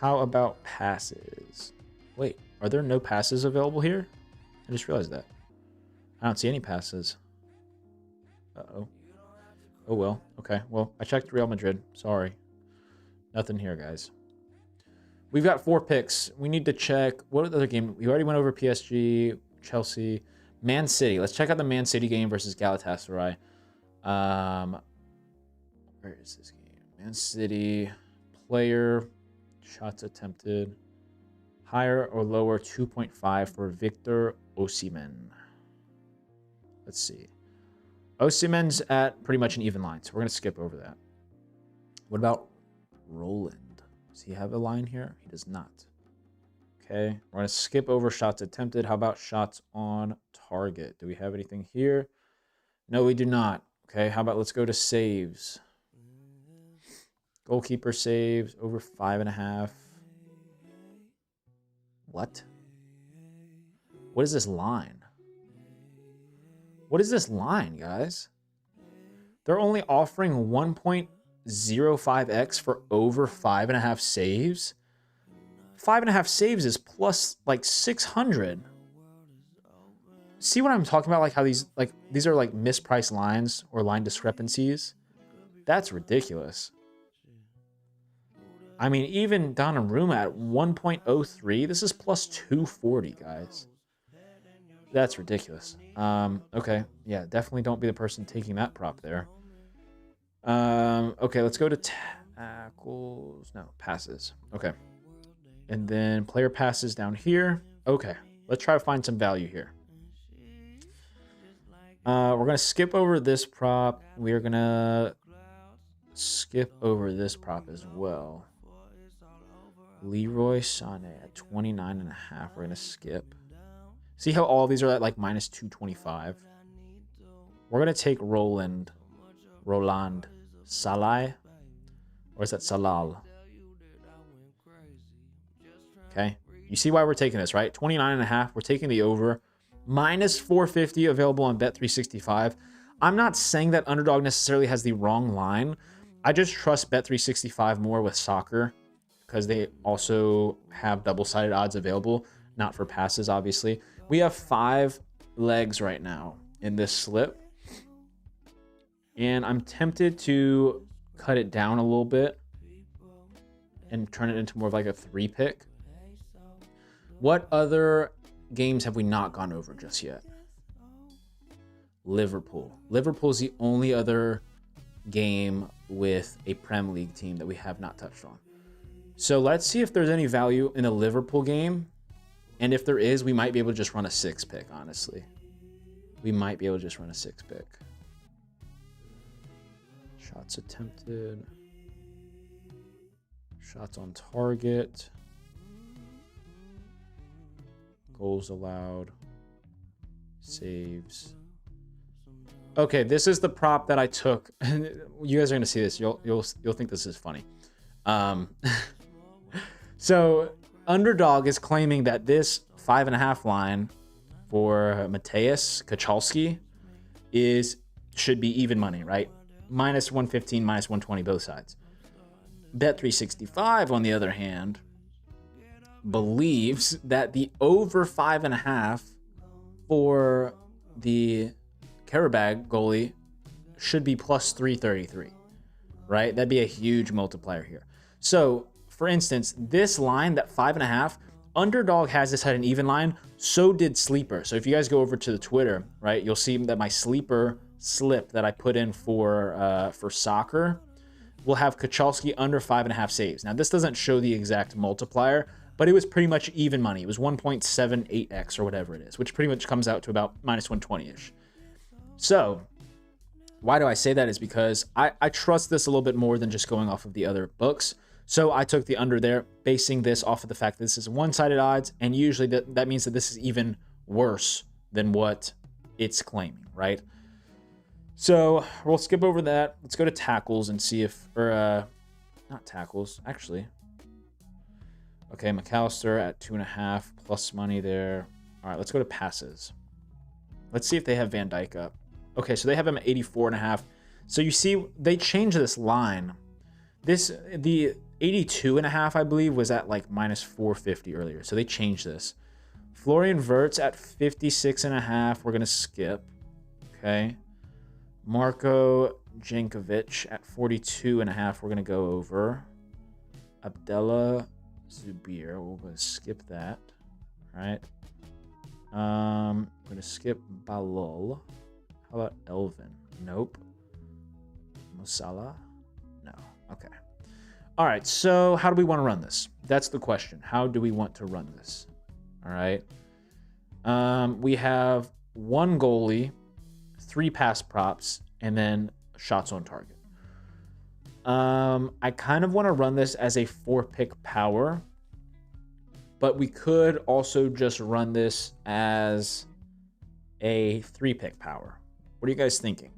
B: How about passes? Wait, are there no passes available here? I just realized that. I don't see any passes. Uh-oh. Oh, well. Okay. Well, I checked Real Madrid. Sorry. Nothing here, guys. We've got 4 picks. We need to check. What other game? We already went over PSG, Chelsea, Man City. Let's check out the Man City game versus Galatasaray. Where is this game? Man City. Player. Shots attempted. Higher or lower 2.5 for Victor Osimhen. Let's see. Osimhen's at pretty much an even line, so we're going to skip over that. What about Roland? Does he have a line here? He does not. Okay. We're going to skip over shots attempted. How about shots on target? Do we have anything here? No, we do not. Okay. How about let's go to saves. Goalkeeper saves over 5.5. What? What is this line? What is this line, guys? They're only offering 1.05x for over 5.5 saves. 5.5 saves is plus like 600. See what I'm talking about? Like how these are like mispriced lines or line discrepancies. That's ridiculous. I mean, even Donnarumma at 1.03. This is plus 240, guys. That's ridiculous. Okay. Yeah, definitely don't be the person taking that prop there. Okay, let's go to tackles. No, passes. Okay. And then player passes down here. Okay, let's try to find some value here. We're going to skip over this prop. We're going to skip over this prop as well. Leroy Sané at 29.5. We're going to skip. See how all these are at like minus 225? We're going to take Roland Salai. Or is that Salal? Okay. You see why we're taking this, right? 29.5. We're taking the over. Minus 450 available on Bet365. I'm not saying that Underdog necessarily has the wrong line. I just trust Bet365 more with soccer because they also have double-sided odds available. Not for passes, obviously. We have 5 legs right now in this slip. And I'm tempted to cut it down a little bit and turn it into more of like a 3-pick. What other games have we not gone over just yet? Liverpool. Liverpool is the only other game with a Prem League team that we have not touched on. So let's see if there's any value in a Liverpool game. And if there is, we might be able to just run a 6-pick, honestly. We might be able to just run a 6-pick. Shots attempted. Shots on target. Goals allowed. Saves. Okay, this is the prop that I took. You guys are gonna see this. You'll think this is funny. So Underdog is claiming that this 5.5 line for Mateusz Kochalski should be even money, right? minus 115, minus 120, both sides. Bet365, on the other hand, believes that the over 5.5 for the Karabag goalie should be plus 333, right? That'd be a huge multiplier here. So, for instance, this line, that 5.5, Underdog has this at an even line. So did Sleeper. So if you guys go over to the Twitter, right, you'll see that my Sleeper slip that I put in for soccer will have Kachalski under 5.5 saves. Now, this doesn't show the exact multiplier, but it was pretty much even money. It was 1.78x or whatever it is, which pretty much comes out to about minus 120-ish. So why do I say that is because I trust this a little bit more than just going off of the other books. So I took the under there, basing this off of the fact that this is one-sided odds, and usually that means that this is even worse than what it's claiming, right? So we'll skip over that. Let's go to tackles and see if, or not tackles, actually. Okay, McAllister at 2.5 plus money there. All right, let's go to passes. Let's see if they have Van Dijk up. Okay, so they have him at 84.5. So you see, they changed this line. The 82.5, I believe, was at like minus 450 earlier. So they changed this. Florian Wirtz at 56.5. We're gonna skip. Okay. Marko Jankovic at 42.5. We're gonna go over. Abdullah Zubir. We're gonna skip that. All right. We're gonna skip Balol. How about Elvin? Nope. Musala? No. Okay. All right. So how do we want to run this? That's the question. How do we want to run this? All right. We have one goalie, 3 pass props, and then shots on target. I kind of want to run this as a 4-pick power, but we could also just run this as a 3-pick power. What are you guys thinking?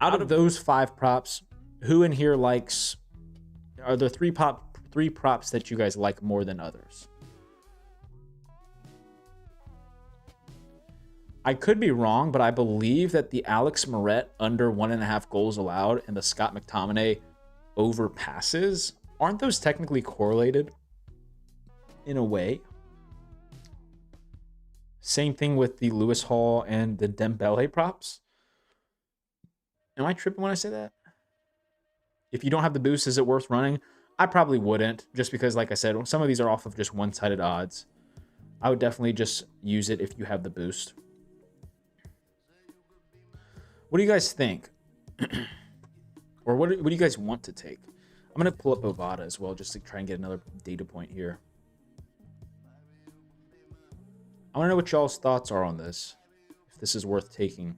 B: Out of those 5 props, who in here likes? Are there 3 props that you guys like more than others? I could be wrong, but I believe that the Alex Moret under 1.5 goals allowed and the Scott McTominay over passes, aren't those technically correlated in a way? Same thing with the Lewis Hall and the Dembele props. Am I tripping when I say that? If you don't have the boost, is it worth running? I probably wouldn't, just because, like I said, some of these are off of just one-sided odds. I would definitely just use it if you have the boost. What do you guys think? Or what do you guys want to take? I'm going to pull up Bovada as well, just to try and get another data point here. I want to know what y'all's thoughts are on this. If this is worth taking.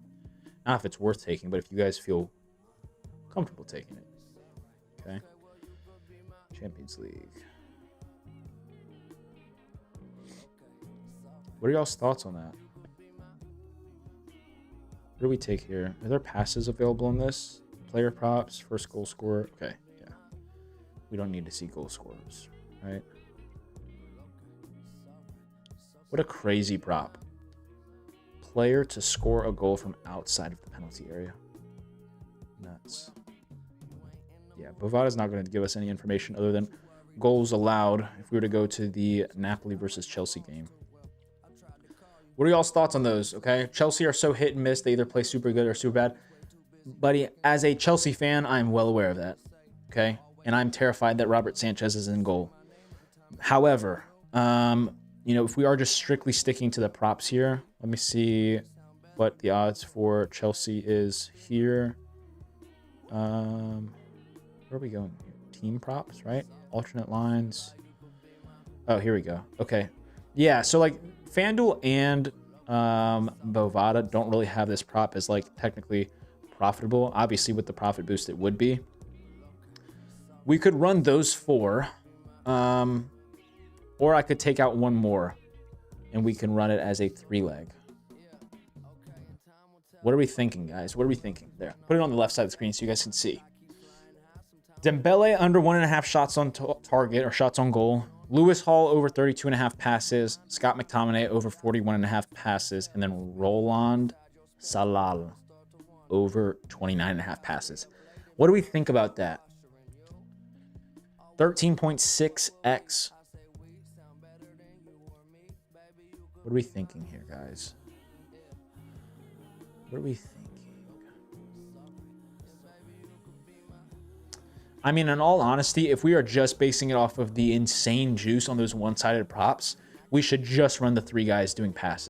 B: Not if it's worth taking, but if you guys feel comfortable taking it. Okay. Champions League. What are y'all's thoughts on that? What do we take here? Are there passes available in this? Player props, first goal scorer. Okay, yeah. We don't need to see goal scorers, right? What a crazy prop. Player to score a goal from outside of the penalty area. Nuts. Yeah, Bovada's not going to give us any information other than goals allowed if we were to go to the Napoli versus Chelsea game. What are y'all's thoughts on those, okay? Chelsea are so hit and miss. They either play super good or super bad. Buddy, as a Chelsea fan, I'm well aware of that, okay? And I'm terrified that Robert Sanchez is in goal. However, if we are just strictly sticking to the props here, let me see what the odds for Chelsea is here. Where are we going? Team props, right? Alternate lines. Oh, here we go. Okay. Yeah, so like FanDuel and Bovada don't really have this prop as like technically profitable. Obviously, with the profit boost, it would be. We could run those 4, or I could take out one more, and we can run it as a 3-leg. What are we thinking, guys? What are we thinking? There, put it on the left side of the screen so you guys can see. Dembele under 1.5 shots on target or shots on goal. Lewis Hall over 32.5 passes. Scott McTominay over 41.5 passes. And then Roland Salal over 29.5 passes. What do we think about that? 13.6x. What are we thinking here, guys? What are we thinking? I mean, in all honesty, if we are just basing it off of the insane juice on those one-sided props, we should just run the 3 guys doing passes.